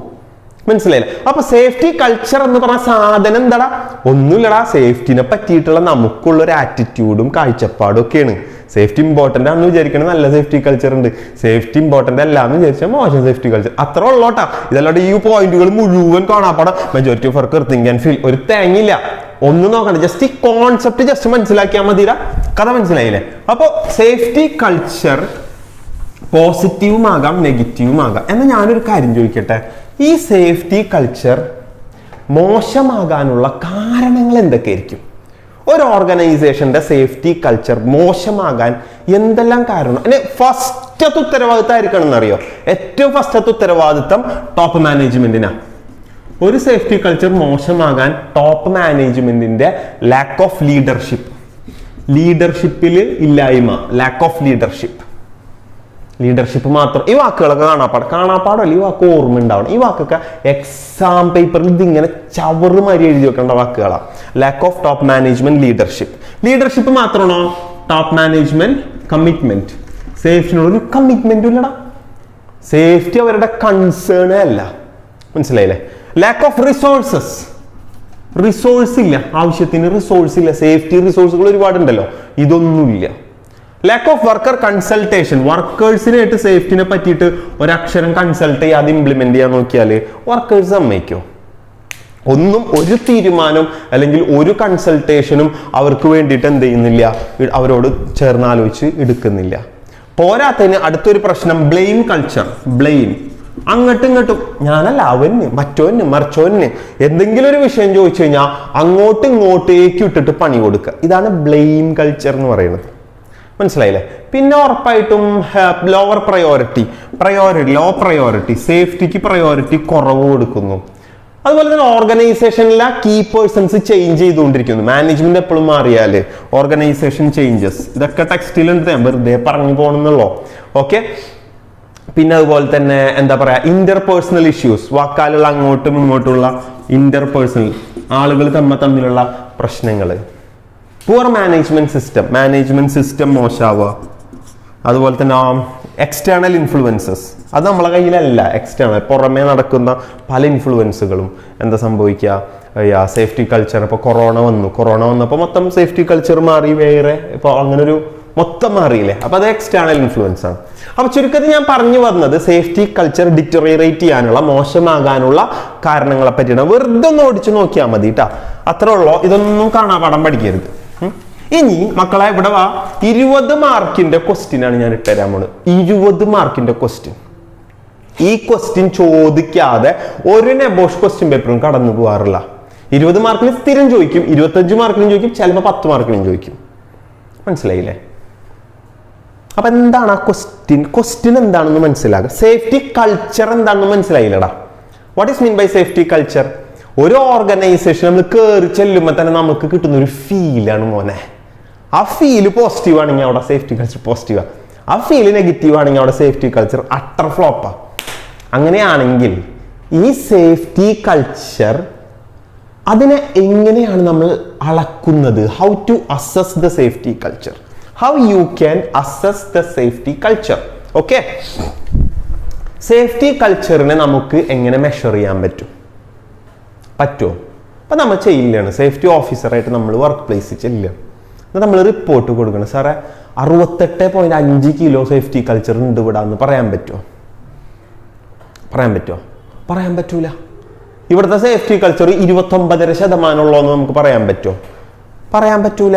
മനസ്സിലായില്ല? അപ്പൊ സേഫ്റ്റി കൾച്ചർ എന്ന് പറഞ്ഞ സാധനം എന്താടാ? ഒന്നുമില്ലടാ, സേഫ്റ്റിനെ പറ്റിയിട്ടുള്ള നമുക്കുള്ള ഒരു ആറ്റിറ്റ്യൂഡും കാഴ്ചപ്പാടും ഒക്കെയാണ്. സേഫ്റ്റി ഇമ്പോർട്ടന്റ് ആണെന്ന് വിചാരിക്കണം, നല്ല സേഫ്റ്റി കൾച്ചർ ഉണ്ട്. സേഫ്റ്റി ഇമ്പോർട്ടന്റ് അല്ല എന്ന് വിചാരിച്ചാൽ മോശം സേഫ്റ്റി കൾച്ചർ. അത്ര ഉള്ളോട്ടാ. ഇതല്ലാണ്ട് ഈ പോയിന്റുകൾ മുഴുവൻ കാണാപ്പാടെ മെജോറിറ്റി ഓഫ് അവർക്ക് തിങ്ക് ആൻഡ് ഫീൽ ഒരു തേങ്ങില്ല. ഒന്നും നോക്കണ്ട, ജസ്റ്റ് ഈ കോൺസെപ്റ്റ് ജസ്റ്റ് മനസ്സിലാക്കിയാൽ മതിരാ, കഥ മനസ്സിലായില്ലേ? അപ്പൊ സേഫ്റ്റി കൾച്ചർ പോസിറ്റീവുമാകാം നെഗറ്റീവുമാകാം. എന്നാൽ ഞാനൊരു കാര്യം ചോദിക്കട്ടെ, ഈ സേഫ്റ്റി കൾച്ചർ മോശമാകാനുള്ള കാരണങ്ങൾ എന്തൊക്കെയായിരിക്കും? ഒരു ഓർഗനൈസേഷന്റെ സേഫ്റ്റി കൾച്ചർ മോശമാകാൻ എന്തെല്ലാം കാരണം? ഫസ്റ്റത്തെ ഉത്തരവാദിത്തം ആയിരിക്കണം എന്നറിയോ? ഏറ്റവും ഫസ്റ്റത്തെ ഉത്തരവാദിത്തം ടോപ്പ് മാനേജ്മെന്റിനാ. ഒരു സേഫ്റ്റി കൾച്ചർ മോശമാകാൻ ടോപ്പ് മാനേജ്മെന്റിന്റെ ലാക്ക് ഓഫ് ലീഡർഷിപ്പ്, ലീഡർഷിപ്പിൽ ഇല്ലായ്മ, ലാക്ക് ഓഫ് ലീഡർഷിപ്പ്. ലീഡർഷിപ്പ് മാത്രം. ഈ വാക്കുകളൊക്കെ കാണാപ്പാടല്ല, ഈ വാക്ക് ഓർമ്മ ഉണ്ടാവണം. ഈ വാക്കൊക്കെ എക്സാം പേപ്പറിൽ ഇതിങ്ങനെ ചവറുമാരി എഴുതി വെക്കേണ്ട വാക്കുകളാണ്. Lack of top management leadership. Leadership മാത്രമാണോ? Top management commitment. സേഫ്റ്റിനോടൊരു കമ്മിറ്റ്മെന്റും ഇല്ലടാ. സേഫ്റ്റി അവരുടെ കൺസേൺ അല്ല. മനസ്സിലായില്ലേ? Lack of resources. റിസോഴ്സ് ഇല്ല, ആവശ്യത്തിന് റിസോഴ്സ് ഇല്ല. സേഫ്റ്റി റിസോഴ്സുകൾ ഒരുപാടുണ്ടല്ലോ, ഇതൊന്നുമില്ല. Lack of worker consultation. വർക്കേഴ്സിനായിട്ട് സേഫ്റ്റിനെ പറ്റിയിട്ട് ഒരക്ഷരം കൺസൾട്ട് ചെയ്യാതെ ഇംപ്ലിമെന്റ് ചെയ്യാൻ നോക്കിയാൽ വർക്കേഴ്സ് സമ്മതിക്കോ? ഒന്നും ഒരു തീരുമാനം അല്ലെങ്കിൽ ഒരു കൺസൾട്ടേഷനും അവർക്ക് വേണ്ടിയിട്ട് എന്ത് ചെയ്യുന്നില്ല, അവരോട് ചേർന്ന് ആലോചിച്ച് എടുക്കുന്നില്ല. പോരാത്തതിന് അടുത്തൊരു പ്രശ്നം ബ്ലെയിം കൾച്ചർ. ബ്ലെയിം അങ്ങോട്ടും ഇങ്ങോട്ടും, ഞാനല്ല അവന്, മറ്റോന്, മറിച്ചോന്, എന്തെങ്കിലും ഒരു വിഷയം ചോദിച്ചു കഴിഞ്ഞാൽ അങ്ങോട്ടും ഇങ്ങോട്ടേക്ക് ഇട്ടിട്ട് പണി കൊടുക്കുക. ഇതാണ് ബ്ലെയിം കൾച്ചർ എന്ന് പറയുന്നത്. മനസ്സിലായില്ലേ? പിന്നെ ഉറപ്പായിട്ടും ലോവർ പ്രയോറിറ്റി, ലോ പ്രയോറിറ്റി, സേഫ്റ്റിക്ക് പ്രയോറിറ്റി കുറവ് കൊടുക്കുന്നു. അതുപോലെ തന്നെ ഓർഗനൈസേഷനിലെ കീ പേഴ്സൺസ് ചേഞ്ച് ചെയ്തുകൊണ്ടിരിക്കുന്നു. മാനേജ്മെന്റ് എപ്പോഴും മാറിയാൽ ഓർഗനൈസേഷൻ ചേഞ്ചസ്. ഇതൊക്കെ ടെക്സ്റ്റിലുണ്ട്, വെറുതെ പറഞ്ഞു പോകണമെന്നുള്ളൂ. ഓക്കെ. പിന്നെ അതുപോലെ തന്നെ എന്താ പറയാ, ഇന്റർപേഴ്സണൽ ഇഷ്യൂസ്. വാക്കാലുള്ള അങ്ങോട്ടും ഇങ്ങോട്ടുള്ള ഇന്റർപേഴ്സണൽ, ആളുകൾ തമ്മിലുള്ള പ്രശ്നങ്ങൾ. പുവർ മാനേജ്മെന്റ് സിസ്റ്റം മോശമാവുക. അതുപോലെ തന്നെ എക്സ്റ്റേണൽ ഇൻഫ്ലുവൻസസ്, അത് നമ്മളെ കയ്യിലല്ല. എക്സ്റ്റേണൽ, പുറമേ നടക്കുന്ന പല ഇൻഫ്ലുവൻസുകളും എന്താ സംഭവിക്കുക? Safety culture. ഇപ്പോൾ കൊറോണ വന്നപ്പോൾ മൊത്തം സേഫ്റ്റി കൾച്ചർ മാറി, വേറെ ഇപ്പോൾ അങ്ങനൊരു മൊത്തം മാറിയില്ലേ? അപ്പൊ അത് എക്സ്റ്റേണൽ ഇൻഫ്ലുവൻസ് ആണ്. അപ്പൊ ചുരുക്കത്തിൽ ഞാൻ പറഞ്ഞു വന്നത് സേഫ്റ്റി കൾച്ചർ ഡിറ്ററേറ്റ് ചെയ്യാനുള്ള, മോശമാകാനുള്ള കാരണങ്ങളെ പറ്റിയാണ്. വെറുതെ ഒന്ന് ഓടിച്ചു നോക്കിയാൽ മതി കേട്ടാ, അത്രേ ഉള്ളൂ. ഇതൊന്നും കാണാപാഠം പഠിക്കരുത്. ഇനി മക്കളെ ഇവിടെ വാ, 20 മാർക്കിന്റെ ക്വസ്റ്റ്യൻ ആണ് ഞാൻ ഇട്ടുതരാൻ പോണത്. 20 മാർക്കിന്റെ ക്വസ്റ്റ്യൻ. ഈ ക്വസ്റ്റ്യൻ ചോദിക്കാതെ ഒരു നെബോഷ് ക്വസ്റ്റ്യൻ പേപ്പറും കടന്നു പോകാറില്ല. 20 മാർക്കിന് സ്ഥിരം ചോദിക്കും, 25 മാർക്കിനും ചോദിക്കും, ചിലപ്പോൾ 10 മാർക്കിനും ചോദിക്കും. മനസ്സിലായില്ലേ? അപ്പൊ എന്താണ് ആ ക്വസ്റ്റ്യൻ എന്താണെന്ന് മനസ്സിലാക്കുക. സേഫ്റ്റി കൾച്ചർ എന്താണെന്ന് മനസ്സിലായില്ലടാ. What is mean by safety culture? ഒരു ഓർഗനൈസേഷൻ നമ്മൾ കയറി ചെല്ലുമ്പോൾ തന്നെ നമുക്ക് കിട്ടുന്ന ഒരു ഫീലാണ് മോനെ. ആ ഫീല് പോസിറ്റീവ് ആണെങ്കിൽ അവിടെ സേഫ്റ്റി കൾച്ചർ പോസിറ്റീവാണ്. ആ ഫീല് നെഗറ്റീവ് ആണെങ്കിൽ അവിടെ സേഫ്റ്റി കൾച്ചർ അട്ടർ ഫ്ലോപ്പാ. അങ്ങനെയാണെങ്കിൽ ഈ സേഫ്റ്റി കൾച്ചർ അതിനെ എങ്ങനെയാണ് നമ്മൾ അളക്കുന്നത്? How to assess the safety culture? How you can assess the safety culture. Okay? Safety കൾച്ചറിനെ നമുക്ക് എങ്ങനെ മെഷർ ചെയ്യാൻ പറ്റുമോ? അപ്പം നമ്മൾ ചെയ്യില്ലാണ്. സേഫ്റ്റി ഓഫീസറായിട്ട് നമ്മൾ വർക്ക് പ്ലേസിൽ ചെല്ലുക, എന്നാൽ നമ്മൾ റിപ്പോർട്ട് കൊടുക്കണം. സാറേ 68.5 കിലോ സേഫ്റ്റി കൾച്ചർ ഉണ്ട് ഇവിടെ എന്ന് പറയാൻ പറ്റുമോ? പറയാൻ പറ്റൂല. ഇവിടുത്തെ സേഫ്റ്റി കൾച്ചർ 29.5% ഉള്ളൂ എന്ന് നമുക്ക് പറയാൻ പറ്റുമോ? പറയാൻ പറ്റൂല.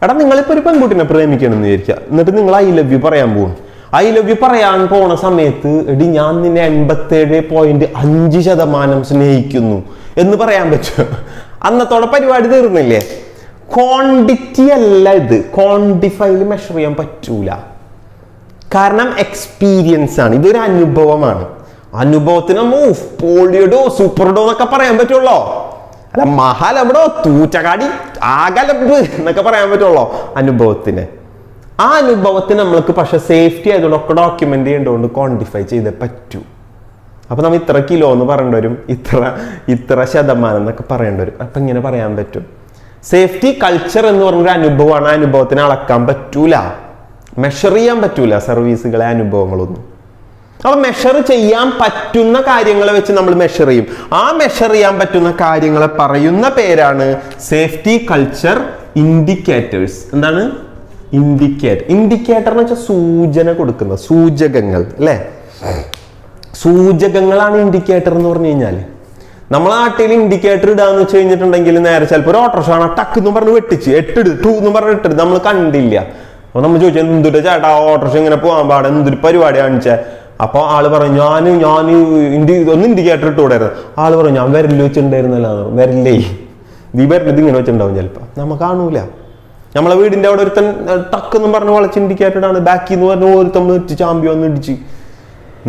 എടാ നിങ്ങളിപ്പോൾ ഒരു പെൺകുട്ടിനെ പ്രേമിക്കണമെന്ന് വിചാരിക്കുക, എന്നിട്ട് നിങ്ങൾ ഐ ലവ് യു പറയാൻ പോകും. ഐ ലവ് യു പറയാൻ പോണ സമയത്ത് എടി ഞാൻ നിന്നെ 87.5% സ്നേഹിക്കുന്നു എന്ന് പറയാൻ പറ്റുമോ? അന്നത്തോടെ പരിപാടി തീർന്നില്ലേ? ക്വാണ്ടിറ്റി അല്ല ഇത്, ക്വാണ്ടിഫൈയിൽ മെഷർ ചെയ്യാൻ പറ്റൂല. കാരണം എക്സ്പീരിയൻസ് ആണ്, ഇതൊരു അനുഭവമാണ്. അനുഭവത്തിന് പോളിയോഡോ സൂപ്പർഡോ എന്നൊക്കെ പറയാൻ പറ്റുള്ളോ? അല്ല മഹാലബടോ തൂറ്റകാടി ആകലബ് എന്നൊക്കെ പറയാൻ പറ്റുള്ളോ അനുഭവത്തിന്? ആ അനുഭവത്തിന് നമ്മൾക്ക് പക്ഷെ സേഫ്റ്റി ആയതുകൊണ്ടൊക്കെ ഡോക്യുമെന്റ് ചെയ്യേണ്ടതുകൊണ്ട് ക്വാണ്ടിഫൈ ചെയ്തേ പറ്റൂ. അപ്പൊ നമ്മൾ ഇത്ര കിലോ എന്ന് പറയേണ്ടി വരും, ഇത്ര ശതമാനം എന്നൊക്കെ പറയേണ്ടി വരും. അപ്പൊ ഇങ്ങനെ പറയാൻ പറ്റും. സേഫ്റ്റി കൾച്ചർ എന്ന് പറഞ്ഞൊരു അനുഭവമാണ്. ആ അനുഭവത്തിന് അളക്കാൻ പറ്റൂല, മെഷർ ചെയ്യാൻ പറ്റൂല സർവീസുകളെ, അനുഭവങ്ങളൊന്നും. അപ്പൊ മെഷർ ചെയ്യാൻ പറ്റുന്ന കാര്യങ്ങളെ വെച്ച് നമ്മൾ മെഷർ ചെയ്യും. ആ മെഷർ ചെയ്യാൻ പറ്റുന്ന കാര്യങ്ങളെ പറയുന്ന പേരാണ് സേഫ്റ്റി കൾച്ചർ ഇൻഡിക്കേറ്റേഴ്സ്. എന്താണ് ഇൻഡിക്കേറ്റർ എന്ന് വെച്ചാൽ സൂചന കൊടുക്കുന്ന സൂചകങ്ങൾ അല്ലെ? സൂചകങ്ങളാണ് ഇൻഡിക്കേറ്റർ എന്ന് പറഞ്ഞു കഴിഞ്ഞാല്. നമ്മളെ നാട്ടിൽ ഇൻഡിക്കേറ്റർ ഇടാന്ന് വെച്ച് കഴിഞ്ഞിട്ടുണ്ടെങ്കിൽ നേരെ ചിലപ്പോൾ ഒരു ഓട്ടോറിക്ഷ ടക്ക് എന്ന് പറഞ്ഞ് വെട്ടിച്ച് 2 എന്ന് പറഞ്ഞ് ഇട്ടത് നമ്മൾ കണ്ടില്ല. അപ്പൊ നമ്മൾ ചോദിച്ചാൽ എന്തൊരു ചേട്ടാ ഓട്ടോറിക്ഷ ഇങ്ങനെ പോകാൻ പാടെ, എന്തൊരു പരിപാടി കാണിച്ചേ? അപ്പൊ ആള് പറഞ്ഞു ഞാൻ ഒന്ന് ഇൻഡിക്കേറ്റർ ഇട്ടുകൂടായിരുന്നു. ആള് പറഞ്ഞു ഞാൻ വിരല് വെച്ചിട്ടുണ്ടായിരുന്നല്ലോ. വിരലേ നീ വിരല് ഇങ്ങനെ വെച്ചിട്ടുണ്ടാവും ചിലപ്പോ, നമ്മ കാണൂല. നമ്മളെ വീടിന്റെ അവിടെ ഒരുത്തൻ ടക്ക് എന്ന് പറഞ്ഞ് വളച്ച് ഇൻഡിക്കേറ്റർ ഇടാണ്, ബാക്കി എന്ന് പറഞ്ഞ് ഒരുത്തം വെച്ച് ചാമ്പി വന്ന് ഇടിച്ച്.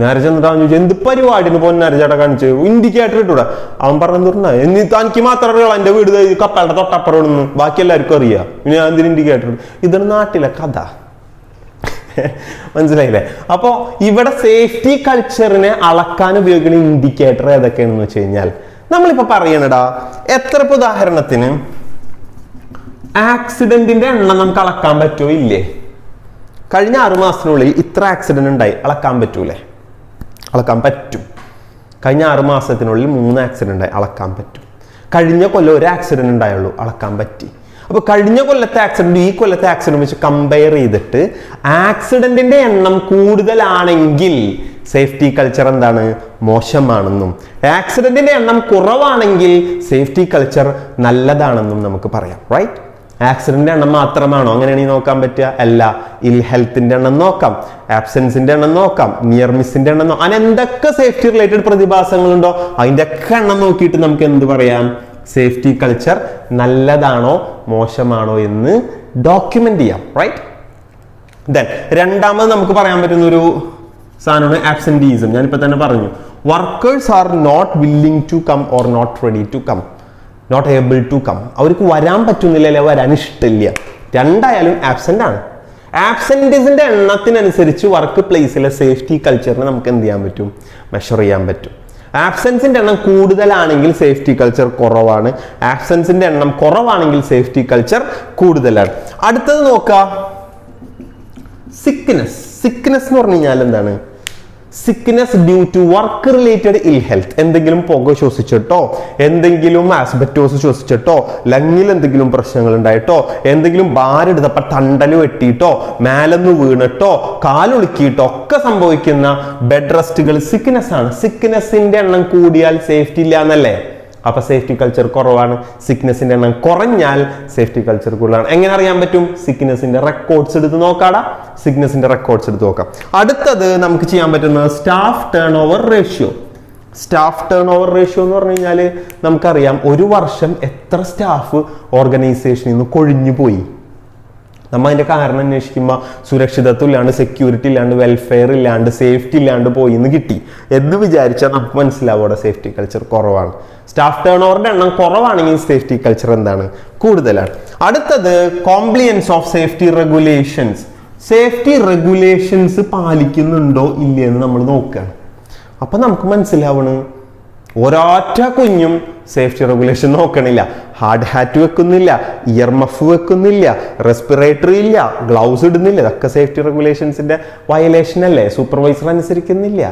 നേരെ ചെന്നിട്ടാന്ന് ചോദിച്ചു എന്ത് പരിപാടിന് പൊന്നാര ചേട്ടാ കാണിച്ചു, ഇൻഡിക്കേറ്റർ ഇട്ടൂടാ. അവൻ പറഞ്ഞിട്ടുണ്ടാ തനിക്ക് മാത്രം അറിയാം എന്റെ വീട് കപ്പയുടെ തൊട്ടപ്പുറം, ബാക്കി എല്ലാവർക്കും അറിയാം, പിന്നെ ഞാൻ എന്തിന് ഇൻഡിക്കേറ്റർ? ഇതാണ് നാട്ടിലെ കഥ. മനസ്സിലായില്ലേ? അപ്പോ ഇവിടെ സേഫ്റ്റി കൾച്ചറിനെ അളക്കാൻ ഉപയോഗിക്കുന്ന ഇൻഡിക്കേറ്റർ ഏതൊക്കെയാണെന്ന് വെച്ച് കഴിഞ്ഞാൽ നമ്മളിപ്പോ പറയണടാ, എത്ര ഉദാഹരണത്തിന് ആക്സിഡന്റിന്റെ എണ്ണം നമുക്ക് അളക്കാൻ പറ്റുമോ? ഇല്ലേ? കഴിഞ്ഞ 6 മാസത്തിനുള്ളിൽ ഇത്ര ആക്സിഡന്റ് ഉണ്ടായി, അളക്കാൻ പറ്റൂലേ? അളക്കാൻ പറ്റും. കഴിഞ്ഞ 6 മാസത്തിനുള്ളിൽ 3 ആക്സിഡന്റ് ആയി, അളക്കാൻ പറ്റും. കഴിഞ്ഞ കൊല്ലം 1 ആക്സിഡന്റ് ഉണ്ടായുള്ളൂ, അളക്കാൻ പറ്റി. അപ്പൊ കഴിഞ്ഞ കൊല്ലത്തെ ആക്സിഡന്റ് ഈ കൊല്ലത്തെ ആക്സിഡന്റ് വെച്ച് കമ്പയർ ചെയ്തിട്ട് ആക്സിഡന്റിന്റെ എണ്ണം കൂടുതലാണെങ്കിൽ സേഫ്റ്റി കൾച്ചർ എന്താണ്? മോശമാണെന്നും. ആക്സിഡന്റിന്റെ എണ്ണം കുറവാണെങ്കിൽ സേഫ്റ്റി കൾച്ചർ നല്ലതാണെന്നും നമുക്ക് പറയാം. റൈറ്റ്? ആക്സിഡന്റിന്റെ എണ്ണം മാത്രമാണോ അങ്ങനെയാണെങ്കിൽ നോക്കാൻ പറ്റുക? അല്ല. ഇൽ ഹെൽത്തിന്റെ എണ്ണം നോക്കാം, ആബ്സെൻസിന്റെ എണ്ണം നോക്കാം, നിയർ മിസ്സിന്റെ എണ്ണം നോക്കാം. അങ്ങനെ എന്തൊക്കെ സേഫ്റ്റി റിലേറ്റഡ് പ്രതിഭാസങ്ങളുണ്ടോ അതിന്റെ ഒക്കെ എണ്ണം നോക്കിയിട്ട് നമുക്ക് എന്ത് പറയാം? സേഫ്റ്റി കൾച്ചർ നല്ലതാണോ മോശമാണോ എന്ന് ഡോക്യുമെന്റ് ചെയ്യാം. റൈറ്റ്? ദെൻ രണ്ടാമത് നമുക്ക് പറയാൻ പറ്റുന്ന ഒരു സാധനമാണ് ആബ്സെന്റീസം. ഞാനിപ്പോ തന്നെ പറഞ്ഞു, workers are not willing to come or not ready to come, not able to come. അവർക്ക് വരാൻ പറ്റുന്നില്ല, അല്ലെ വരാൻ ഇഷ്ടമില്ല, രണ്ടായാലും ആബ്സെന്റ് ആണ്. ആബ്സെന്റീസിന്റെ എണ്ണത്തിനനുസരിച്ച് വർക്ക് പ്ലേസിലെ സേഫ്റ്റി കൾച്ചറിനെ നമുക്ക് എന്ത് ചെയ്യാൻ പറ്റും? മെഷർ ചെയ്യാൻ പറ്റും. ആബ്സെൻസിന്റെ എണ്ണം കൂടുതലാണെങ്കിൽ സേഫ്റ്റി കൾച്ചർ കുറവാണ്, ആബ്സെൻസിന്റെ എണ്ണം കുറവാണെങ്കിൽ സേഫ്റ്റി കൾച്ചർ കൂടുതലാണ്. അടുത്തത് നോക്കാം, സിക്നെസ്. സിക്നെസ് എന്ന് പറഞ്ഞു കഴിഞ്ഞാൽ എന്താണ്? Sickness due to work related ill health. എന്തെങ്കിലും പുക ശ്വസിച്ചിട്ടോ, എന്തെങ്കിലും ആസ്ബറ്റോസ് ശ്വസിച്ചിട്ടോ, ലങ്ങിൽ എന്തെങ്കിലും പ്രശ്നങ്ങൾ ഉണ്ടായിട്ടോ, എന്തെങ്കിലും ഭാരെടുത്തപ്പോ തണ്ടല് വെട്ടിയിട്ടോ, മേലെന്ന് വീണിട്ടോ, കാലൊളുക്കിയിട്ടോ ഒക്കെ സംഭവിക്കുന്ന ബെഡ് റെസ്റ്റുകൾ സിക്നെസ് ആണ്. സിക്നെസിന്റെ എണ്ണം കൂടിയാൽ സേഫ്റ്റി ഇല്ല എന്നല്ലേ? അപ്പൊ സേഫ്റ്റി കൾച്ചർ കുറവാണ്. സിക്നെസിന്റെ എണ്ണം കുറഞ്ഞാൽ സേഫ്റ്റി കൾച്ചർ കൂടുതലാണ്. എങ്ങനെ അറിയാൻ പറ്റും? സിക്നെസിന്റെ റെക്കോർഡ്സ് എടുത്ത് നോക്കാടാ. സിക്നെസിന്റെ റെക്കോർഡ്സ് എടുത്ത് നോക്കാം. അടുത്തത് നമുക്ക് ചെയ്യാൻ പറ്റുന്നത് staff turn over ratio. Staff turn over ratio എന്ന് പറഞ്ഞു കഴിഞ്ഞാൽ നമുക്കറിയാം ഒരു വർഷം എത്ര സ്റ്റാഫ് ഓർഗനൈസേഷനിൽ നിന്ന് കൊഴിഞ്ഞു പോയി. നമ്മൾ അതിന്റെ കാരണം അന്വേഷിക്കുമ്പോൾ സുരക്ഷിതത്വം ഇല്ലാണ്ട്, സെക്യൂരിറ്റി ഇല്ലാണ്ട്, വെൽഫെയർ ഇല്ലാണ്ട്, സേഫ്റ്റി ഇല്ലാണ്ട് പോയി എന്ന് കിട്ടി എന്ന് വിചാരിച്ചാൽ നമുക്ക് മനസ്സിലാവും അവിടെ സേഫ്റ്റി കൾച്ചർ കുറവാണ്. സ്റ്റാഫ് ടേൺ ഓവറിന്റെ എണ്ണം കുറവാണെങ്കിൽ സേഫ്റ്റി കൾച്ചർ എന്താണ്? കൂടുതലാണ്. അടുത്തത് compliance of safety regulations. Safety regulations പാലിക്കുന്നുണ്ടോ ഇല്ലയെന്ന് നമ്മൾ നോക്കുകയാണ്. അപ്പൊ നമുക്ക് മനസ്സിലാവണം ഒരൊറ്റ കുഞ്ഞും സേഫ്റ്റി റെഗുലേഷൻ നോക്കണില്ല. ഹാർഡ് ഹാറ്റ് വെക്കുന്നില്ല, ഇയർ മഫ് വെക്കുന്നില്ല, റെസ്പിറേറ്ററി ഇല്ല, ഗ്ലൗസ് ഇടുന്നില്ല. ഇതൊക്കെ സേഫ്റ്റി റെഗുലേഷൻസിന്റെ വയലേഷൻ അല്ലേ? സൂപ്പർവൈസർ അനുസരിക്കുന്നില്ല.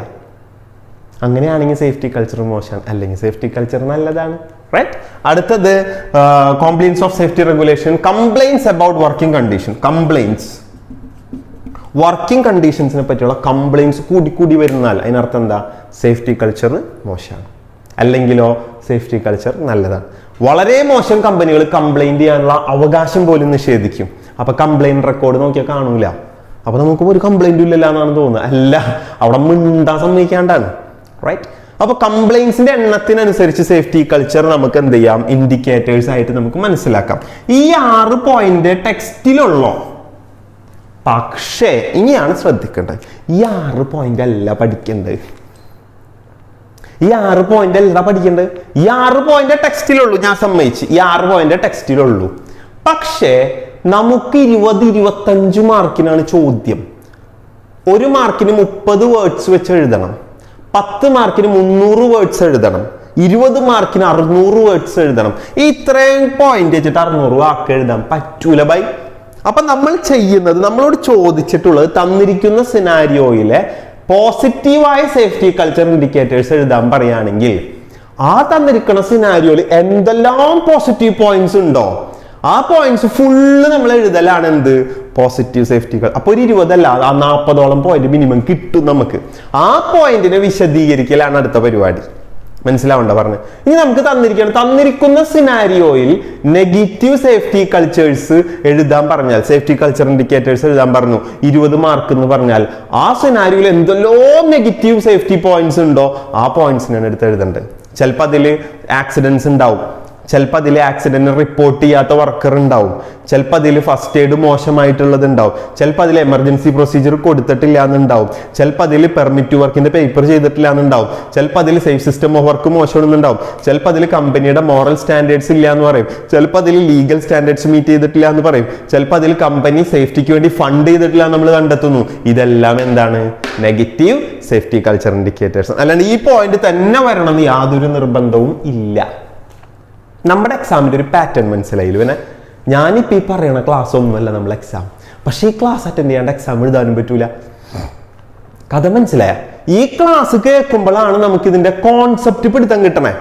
അങ്ങനെയാണെങ്കിൽ സേഫ്റ്റി കൾച്ചർ മോശമാണ്, അല്ലെങ്കിൽ സേഫ്റ്റി കൾച്ചർ നല്ലതാണ്. റൈറ്റ്? അടുത്തത് compliance of safety regulation. Complaints about working condition. Complaints, working കണ്ടീഷൻസിനെ പറ്റിയുള്ള കംപ്ലൈൻസ് കൂടി വരുന്നാൽ അതിനർത്ഥം എന്താ? സേഫ്റ്റി കൾച്ചർ മോശമാണ്. അല്ലെങ്കിലോ സേഫ്റ്റി കൾച്ചർ നല്ലതാണ്. വളരെ മോശം കമ്പനികൾ കംപ്ലൈന്റ് ചെയ്യാനുള്ള അവകാശം പോലും നിഷേധിക്കും. അപ്പൊ കംപ്ലൈന്റ് റെക്കോർഡ് നോക്കിയാൽ കാണൂല. അപ്പൊ നമുക്ക് ഒരു കംപ്ലൈന്റും ഇല്ലല്ലോ എന്നാണ് തോന്നുന്നത്. അല്ല, അവിടെ മിണ്ടാൻ സമ്മതിക്കാണ്ടാണ്. റൈറ്റ്? അപ്പൊ കംപ്ലൈൻസിന്റെ എണ്ണത്തിനനുസരിച്ച് സേഫ്റ്റി കൾച്ചർ നമുക്ക് എന്ത് ചെയ്യാം, ഇൻഡിക്കേറ്റേഴ്സ് ആയിട്ട് നമുക്ക് മനസ്സിലാക്കാം. ഈ 6 പോയിന്റ് ടെക്സ്റ്റിലുള്ളോ? പക്ഷേ ഇനിയാണ് ശ്രദ്ധിക്കേണ്ടത്, ഈ 6 പോയിന്റ് അല്ല പഠിക്കേണ്ടത്. ഈ 6 പോയിന്റ് അല്ല പഠിക്കേണ്ടത്. ഈ 6 പോയിന്റ് ടെക്സ്റ്റിലുള്ളൂ, ഞാൻ സമ്മതിച്ച്, ഈ 6 പോയിന്റ് ടെക്സ്റ്റിലുള്ളൂ. പക്ഷേ നമുക്ക് 20-25 മാർക്കിനാണ് ചോദ്യം. 1 മാർക്കിന് 30 വേർഡ്സ് വെച്ച് എഴുതണം, 10 മാർക്കിന് 300 വേർഡ്സ് എഴുതണം, 20 മാർക്കിന് 600 വേർഡ്സ് എഴുതണം. ഇത്രയും പോയിന്റ് വെച്ചിട്ട് 600 വാക്ക് എഴുതാൻ പറ്റൂല ബൈ. അപ്പൊ നമ്മൾ ചെയ്യുന്നത്, നമ്മളോട് ചോദിച്ചിട്ടുള്ളത് തന്നിരിക്കുന്ന സിനാരിയോയിലെ പോസിറ്റീവായ സേഫ്റ്റി കൾച്ചർ ഇൻഡിക്കേറ്റേഴ്സ് എഴുതാൻ പറയുകയാണെങ്കിൽ ആ തന്നിരിക്കുന്ന സിനാരിയോയിൽ എന്തെല്ലാം പോസിറ്റീവ് പോയിന്റ്സ് ഉണ്ടോ ആ പോയിന്റ്സ് ഫുള്ള് നമ്മൾ എഴുതലാണ് എന്ത്, പോസിറ്റീവ് സേഫ്റ്റികൾ. അപ്പൊ ഒരു 20 അല്ല, ആ 40ഓളം പോയിന്റ് മിനിമം കിട്ടും നമുക്ക്. ആ പോയിന്റിനെ വിശദീകരിക്കലാണ് അടുത്ത പരിപാടി. മനസ്സിലാവണ്ട പറഞ്ഞു. ഇനി നമുക്ക് തന്നിരിക്കുന്ന സിനാരിയോയിൽ നെഗറ്റീവ് സേഫ്റ്റി കൾച്ചേഴ്സ് എഴുതാൻ പറഞ്ഞാൽ, സേഫ്റ്റി കൾച്ചർ ഇൻഡിക്കേറ്റേഴ്സ് എഴുതാൻ പറഞ്ഞു 20 മാർക്ക് എന്ന് പറഞ്ഞാൽ, ആ സിനാരിയോയിൽ എന്തെല്ലോ നെഗറ്റീവ് സേഫ്റ്റി പോയിന്റ്സ് ഉണ്ടോ ആ പോയിന്റ്സിനാണ് എടുത്ത് എഴുതേണ്ടത്. ചിലപ്പോൾ അതിൽ ആക്സിഡൻസ് ഉണ്ടാവും, ചിലപ്പോൾ അതിൽ ആക്സിഡന്റ് റിപ്പോർട്ട് ചെയ്യാത്ത വർക്കർ ഉണ്ടാവും, ചിലപ്പോൾ അതിൽ ഫസ്റ്റ് എയ്ഡ് മോശമായിട്ടുള്ളത് ഉണ്ടാവും, ചിലപ്പോൾ അതിൽ എമർജൻസി പ്രൊസീജിയർ കൊടുത്തിട്ടില്ല എന്നുണ്ടാവും, ചിലപ്പോൾ അതിൽ പെർമിറ്റ് വർക്കിന്റെ പേപ്പർ ചെയ്തിട്ടില്ല എന്നുണ്ടാവും, ചിലപ്പോൾ അതിൽ സേഫ് സിസ്റ്റം ഓഫ് വർക്ക് മോശമാണെന്നുണ്ടാവും, ചിലപ്പോൾ അതിൽ കമ്പനിയുടെ മോറൽ സ്റ്റാൻഡേർഡ്സ് ഇല്ല എന്ന് പറയും, ചിലപ്പോൾ അതിൽ ലീഗൽ സ്റ്റാൻഡേർഡ്സ് മീറ്റ് ചെയ്തിട്ടില്ല എന്ന് പറയും, ചിലപ്പോൾ അതിൽ കമ്പനി സേഫ്റ്റിക്ക് വേണ്ടി ഫണ്ട് ചെയ്തിട്ടില്ല നമ്മൾ കണ്ടെത്തുന്നു. ഇതെല്ലാം എന്താണ്, നെഗറ്റീവ് സേഫ്റ്റി കൾച്ചർ ഇൻഡിക്കേറ്റേഴ്സ്. അല്ലാണ്ട് ഈ പോയിന്റ് തന്നെ വരണം എന്ന് യാതൊരു നിർബന്ധവും ഇല്ല. നമ്മുടെ എക്സാമിന്റെ ഒരു പാറ്റേൺ മനസ്സിലായില്ല. പിന്നെ ഞാനിപ്പോൾ ഈ പറയണ ക്ലാസ് ഒന്നുമല്ല നമ്മൾ എക്സാം, പക്ഷേ ഈ ക്ലാസ് അറ്റൻഡ് ചെയ്യാണ്ട് എക്സാം എഴുതാനും പറ്റൂല. കഥ മനസ്സിലായ? ഈ ക്ലാസ് കേൾക്കുമ്പോഴാണ് നമുക്ക് ഇതിന്റെ കോൺസെപ്റ്റ് പിടുത്തം കിട്ടണേ.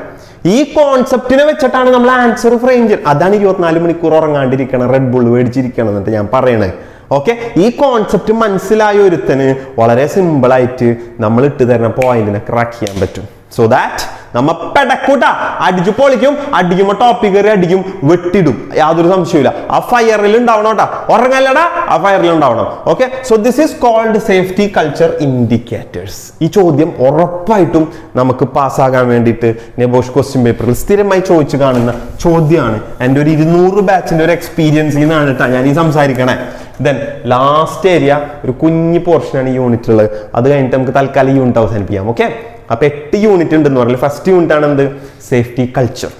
ഈ കോൺസെപ്റ്റിനെ വെച്ചിട്ടാണ് നമ്മൾ ആൻസർ ഫ്രെയിം ചെയ്യുന്നത്. അതാണ് 24 മണിക്കൂർ ഉറങ്ങാണ്ടിരിക്കണം, റെഡ് ബുൾ മേടിച്ചിരിക്കണം എന്നിട്ട് ഞാൻ പറയണേ. ഓക്കെ, ഈ കോൺസെപ്റ്റ് മനസ്സിലായ ഒരുത്തന് വളരെ സിമ്പിൾ ആയിട്ട് നമ്മൾ ഇട്ട് തരുന്ന പോയിന്റിനെ ക്രാക്ക് ചെയ്യാൻ പറ്റും. സോ ദാറ്റ് നമ്മ പെടക്കൂട്ട അടിച്ചു പൊളിക്കും, അടിക്കുമ്പോ ടോപ്പിക് കയറി അടിക്കും, വെട്ടിടും, യാതൊരു സംശയമില്ല. ആ ഫയറിൽ ഉണ്ടാവണം കേട്ടാ, ഉറങ്ങല്ലടാ, ആ ഫയറിൽ ഉണ്ടാവണം. Okay, so this is called safety culture indicators. ഈ ചോദ്യം ഉറപ്പായിട്ടും നമുക്ക് പാസ്സാകാൻ വേണ്ടിയിട്ട് നെബോഷ് ക്വസ്റ്റ്യൻ പേപ്പറിൽ സ്ഥിരമായി ചോദിച്ചു കാണുന്ന ചോദ്യമാണ്. എൻ്റെ ഒരു 200 ബാച്ചിന്റെ ഒരു എക്സ്പീരിയൻസിൽ നിന്നാണ് കേട്ടാ ഞാൻ ഈ സംസാരിക്കണേ. ദെൻ ലാസ്റ്റ് ഏരിയ ഒരു കുഞ്ഞു പോർഷനാണ് ഈ യൂണിറ്റ് ഉള്ളത്. അത് കഴിഞ്ഞിട്ട് നമുക്ക് തൽക്കാലം ഈ യൂണിറ്റ് അവസാനിപ്പിക്കാം. ഓക്കെ, അപ്പൊ 8 യൂണിറ്റ് ഉണ്ടെന്ന് പറഞ്ഞാൽ ഫസ്റ്റ് യൂണിറ്റ് ആണ് എന്ത്, സേഫ്റ്റി കൾച്ചർ.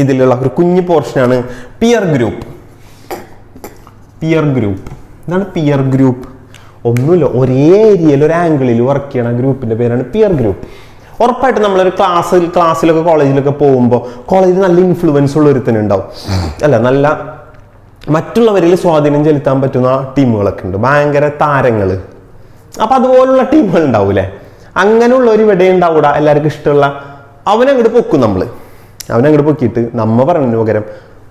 ഇതിലുള്ള ഒരു കുഞ്ഞു പോർഷനാണ് പിയർ ഗ്രൂപ്പ്. പിയർ ഗ്രൂപ്പ് എന്താണ് പിയർ ഗ്രൂപ്പ്? ഒന്നുമില്ല, ഒരേ ഏരിയയിൽ ഒരു ആംഗിളിൽ വർക്ക് ചെയ്യണ ഗ്രൂപ്പിന്റെ പേരാണ് പിയർ ഗ്രൂപ്പ്. ഉറപ്പായിട്ട് നമ്മളൊരു ക്ലാസ്സിലൊക്കെ കോളേജിലൊക്കെ പോകുമ്പോൾ കോളേജിൽ നല്ല ഇൻഫ്ലുവൻസ് ഉള്ള ഒരുത്തനുണ്ടാവും, അല്ല നല്ല മറ്റുള്ളവരിൽ സ്വാധീനം ചെലുത്താൻ പറ്റുന്ന ടീമുകളൊക്കെ ഉണ്ട്, ഭയങ്കര താരങ്ങള്. അപ്പൊ അതുപോലുള്ള ടീമുകൾ ഉണ്ടാവൂലേ, അങ്ങനെയുള്ള ഒരു ഇവിടെ ഉണ്ടാവൂടാ, എല്ലാവർക്കും ഇഷ്ടമുള്ള അവനങ്ങോട്ട് പൊക്കും. അവനങ്ങോട്ട് പൊക്കിയിട്ട് നമ്മ പറഞ്ഞതിന് പകരം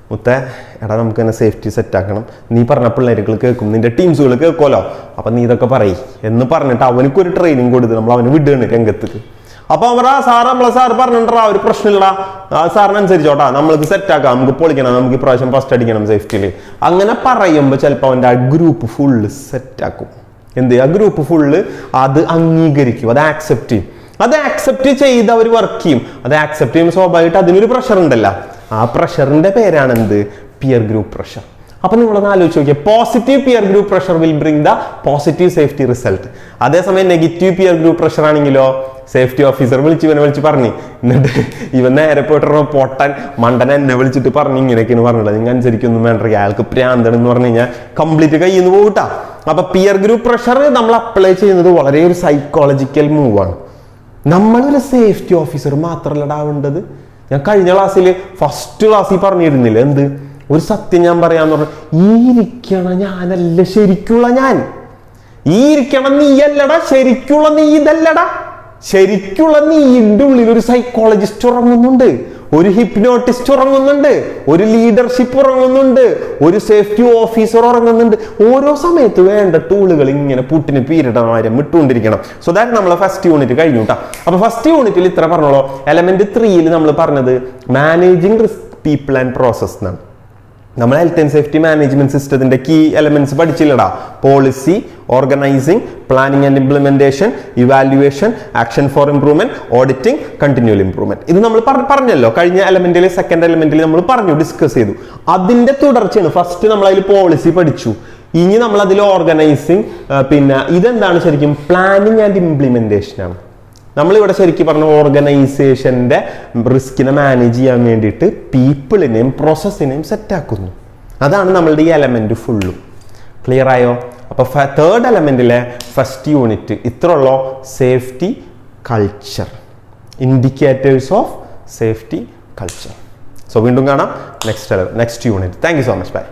മുത്തേ എടാ നമുക്ക് തന്നെ സേഫ്റ്റി സെറ്റ് ആക്കണം, നീ പറഞ്ഞ പിള്ളേരുകൾ കേൾക്കും, നിന്റെ ടീംസുകൾ കേൾക്കുമല്ലോ, അപ്പൊ നീ ഇതൊക്കെ പറയും എന്ന് പറഞ്ഞിട്ട് അവനക്കൊരു ട്രെയിനിങ് കൊടുത്ത് നമ്മൾ അവന് വിടുകയാണ് രംഗത്തേക്ക്. അപ്പൊ അവരാ നമ്മളെ സാർ പറഞ്ഞിട്ടാ ഒരു പ്രശ്നമില്ല, ആ സാറിനനുസരിച്ചോട്ടാ നമ്മൾക്ക് സെറ്റ് ആക്കാം, നമുക്ക് പൊളിക്കണം, നമുക്ക് ഇപ്രാവശ്യം ഫസ്റ്റ് അടിക്കണം സേഫ്റ്റിയിൽ. അങ്ങനെ പറയുമ്പോൾ ചിലപ്പോൾ അവൻ്റെ ആ ഗ്രൂപ്പ് ഫുള്ള് സെറ്റ് ആക്കും. ആ ഗ്രൂപ്പ് ഫുള്ള് അത് അംഗീകരിക്കും, അത് ആക്സെപ്റ്റ് ചെയ്യും. അത് ആക്സെപ്റ്റ് ചെയ്ത് അവർ വർക്ക് ചെയ്യും. അത് ആക്സെപ്റ്റ് ചെയ്യുമ്പോൾ സ്വാഭാവികമായിട്ട് അതിനൊരു പ്രഷർ ഉണ്ടല്ലോ, ആ പ്രഷറിന്റെ പേരാണ് എന്ത്, പിയർ ഗ്രൂപ്പ് പ്രഷർ. അപ്പൊ നിങ്ങളൊന്ന് ആലോചിച്ച് നോക്കിയാൽ positive peer group pressure will bring the positive safety result. അതേസമയം നെഗറ്റീവ് പിയർ ഗ്രൂപ്പ് പ്രഷർ ആണെങ്കിലോ സേഫ്റ്റി ഓഫീസർ ഇവനെ വിളിച്ച് പറഞ്ഞു, എന്നിട്ട് ഇവൻ നേരെ പോയിട്ട് പൊട്ടൻ മണ്ടൻ എന്നെ വിളിച്ചിട്ട് പറഞ്ഞു ഇങ്ങനെയൊക്കെയാണ് പറഞ്ഞില്ല, നിങ്ങൾ അനുസരിക്കൊന്നും വേണ്ട, അയാൾക്ക് പ്രാന്തണെന്ന് പറഞ്ഞു കഴിഞ്ഞാൽ കംപ്ലീറ്റ് കയ്യിൽ നിന്ന് പോകട്ടാ. അപ്പൊ പിയർ ഗ്രൂപ്പ് പ്രഷർ നമ്മൾ അപ്ലൈ ചെയ്യുന്നത് വളരെ ഒരു സൈക്കോളജിക്കൽ മൂവാണ്. നമ്മളൊരു സേഫ്റ്റി ഓഫീസർ മാത്രമല്ലടാവേണ്ടത്. ഞാൻ കഴിഞ്ഞ ക്ലാസ്സിൽ ഫസ്റ്റ് ക്ലാസ്സിൽ പറഞ്ഞിരുന്നില്ല എന്ത്, ഒരു സത്യം ഞാൻ പറയാന്ന് പറഞ്ഞു, ഈ ഇരിക്കണ ഞാനല്ല ശരിക്കുള്ള ഞാൻ, ഈ ഇരിക്കണ നീയല്ലടാ ശരിക്കുള്ള നീ, ഇതല്ലടാ ശരിക്കുള്ള നീന്റെ ഉള്ളിൽ ഒരു സൈക്കോളജിസ്റ്റ് ഉറങ്ങുന്നുണ്ട്, ഒരു ഹിപ്നോട്ടിസ്റ്റ് ഉറങ്ങുന്നുണ്ട്, ഒരു ലീഡർഷിപ്പ് ഉറങ്ങുന്നുണ്ട്, ഒരു സേഫ്റ്റി ഓഫീസർ ഉറങ്ങുന്നുണ്ട്. ഓരോ സമയത്ത് വേണ്ട ടൂളുകൾ ഇങ്ങനെ പുട്ടിന് പീരിടമാരം ഇട്ടുകൊണ്ടിരിക്കണം. സോ ദാറ്റ് നമ്മളെ ഫസ്റ്റ് യൂണിറ്റ് കഴിഞ്ഞു കേട്ടോ. അപ്പൊ ഫസ്റ്റ് യൂണിറ്റിൽ ഇത്ര പറഞ്ഞോളൂ. എലമെന്റ് 3 നമ്മൾ പറഞ്ഞത് managing risk people and process എന്നാണ്. നമ്മൾ ഹെൽത്ത് ആൻഡ് സേഫ്റ്റി മാനേജ്മെന്റ് സിസ്റ്റത്തിന്റെ കീ എലമെന്റ്സ് പഠിച്ചില്ലടാ. Policy, organising, planning and implementation, evaluation, action for improvement, auditing, continual improvement. ഇത് നമ്മൾ പറഞ്ഞല്ലോ കഴിഞ്ഞ എലമെന്റിൽ, സെക്കൻഡ് എലമെന്റിൽ നമ്മൾ പറഞ്ഞു, ഡിസ്കസ് ചെയ്തു. അതിന്റെ തുടർച്ചയാണ്. ഫസ്റ്റ് നമ്മൾ അതിൽ പോളിസി പഠിച്ചു, ഇനി നമ്മൾ അതിൽ ഓർഗനൈസിങ്, പിന്നെ ഇതെന്താണ് ശരിക്കും പ്ലാനിങ് ആൻഡ് ഇംപ്ലിമെന്റേഷൻ ആണ്. നമ്മളിവിടെ ശരിക്കും പറഞ്ഞ ഓർഗനൈസേഷന്റെ റിസ്കിനെ മാനേജ് ചെയ്യാൻ വേണ്ടിയിട്ട് പീപ്പിളിനെയും പ്രോസസ്സിനെയും സെറ്റാക്കുന്നു. അതാണ് നമ്മളുടെ ഈ എലമെന്റ് ഫുള്ളും. ക്ലിയർ ആയോ? അപ്പൊ തേർഡ് എലമെന്റിലെ ഫസ്റ്റ് യൂണിറ്റ് ഇത്രയുള്ള safety culture, indicators of safety culture. So വീണ്ടും കാണാം next unit. Thank you so much. By.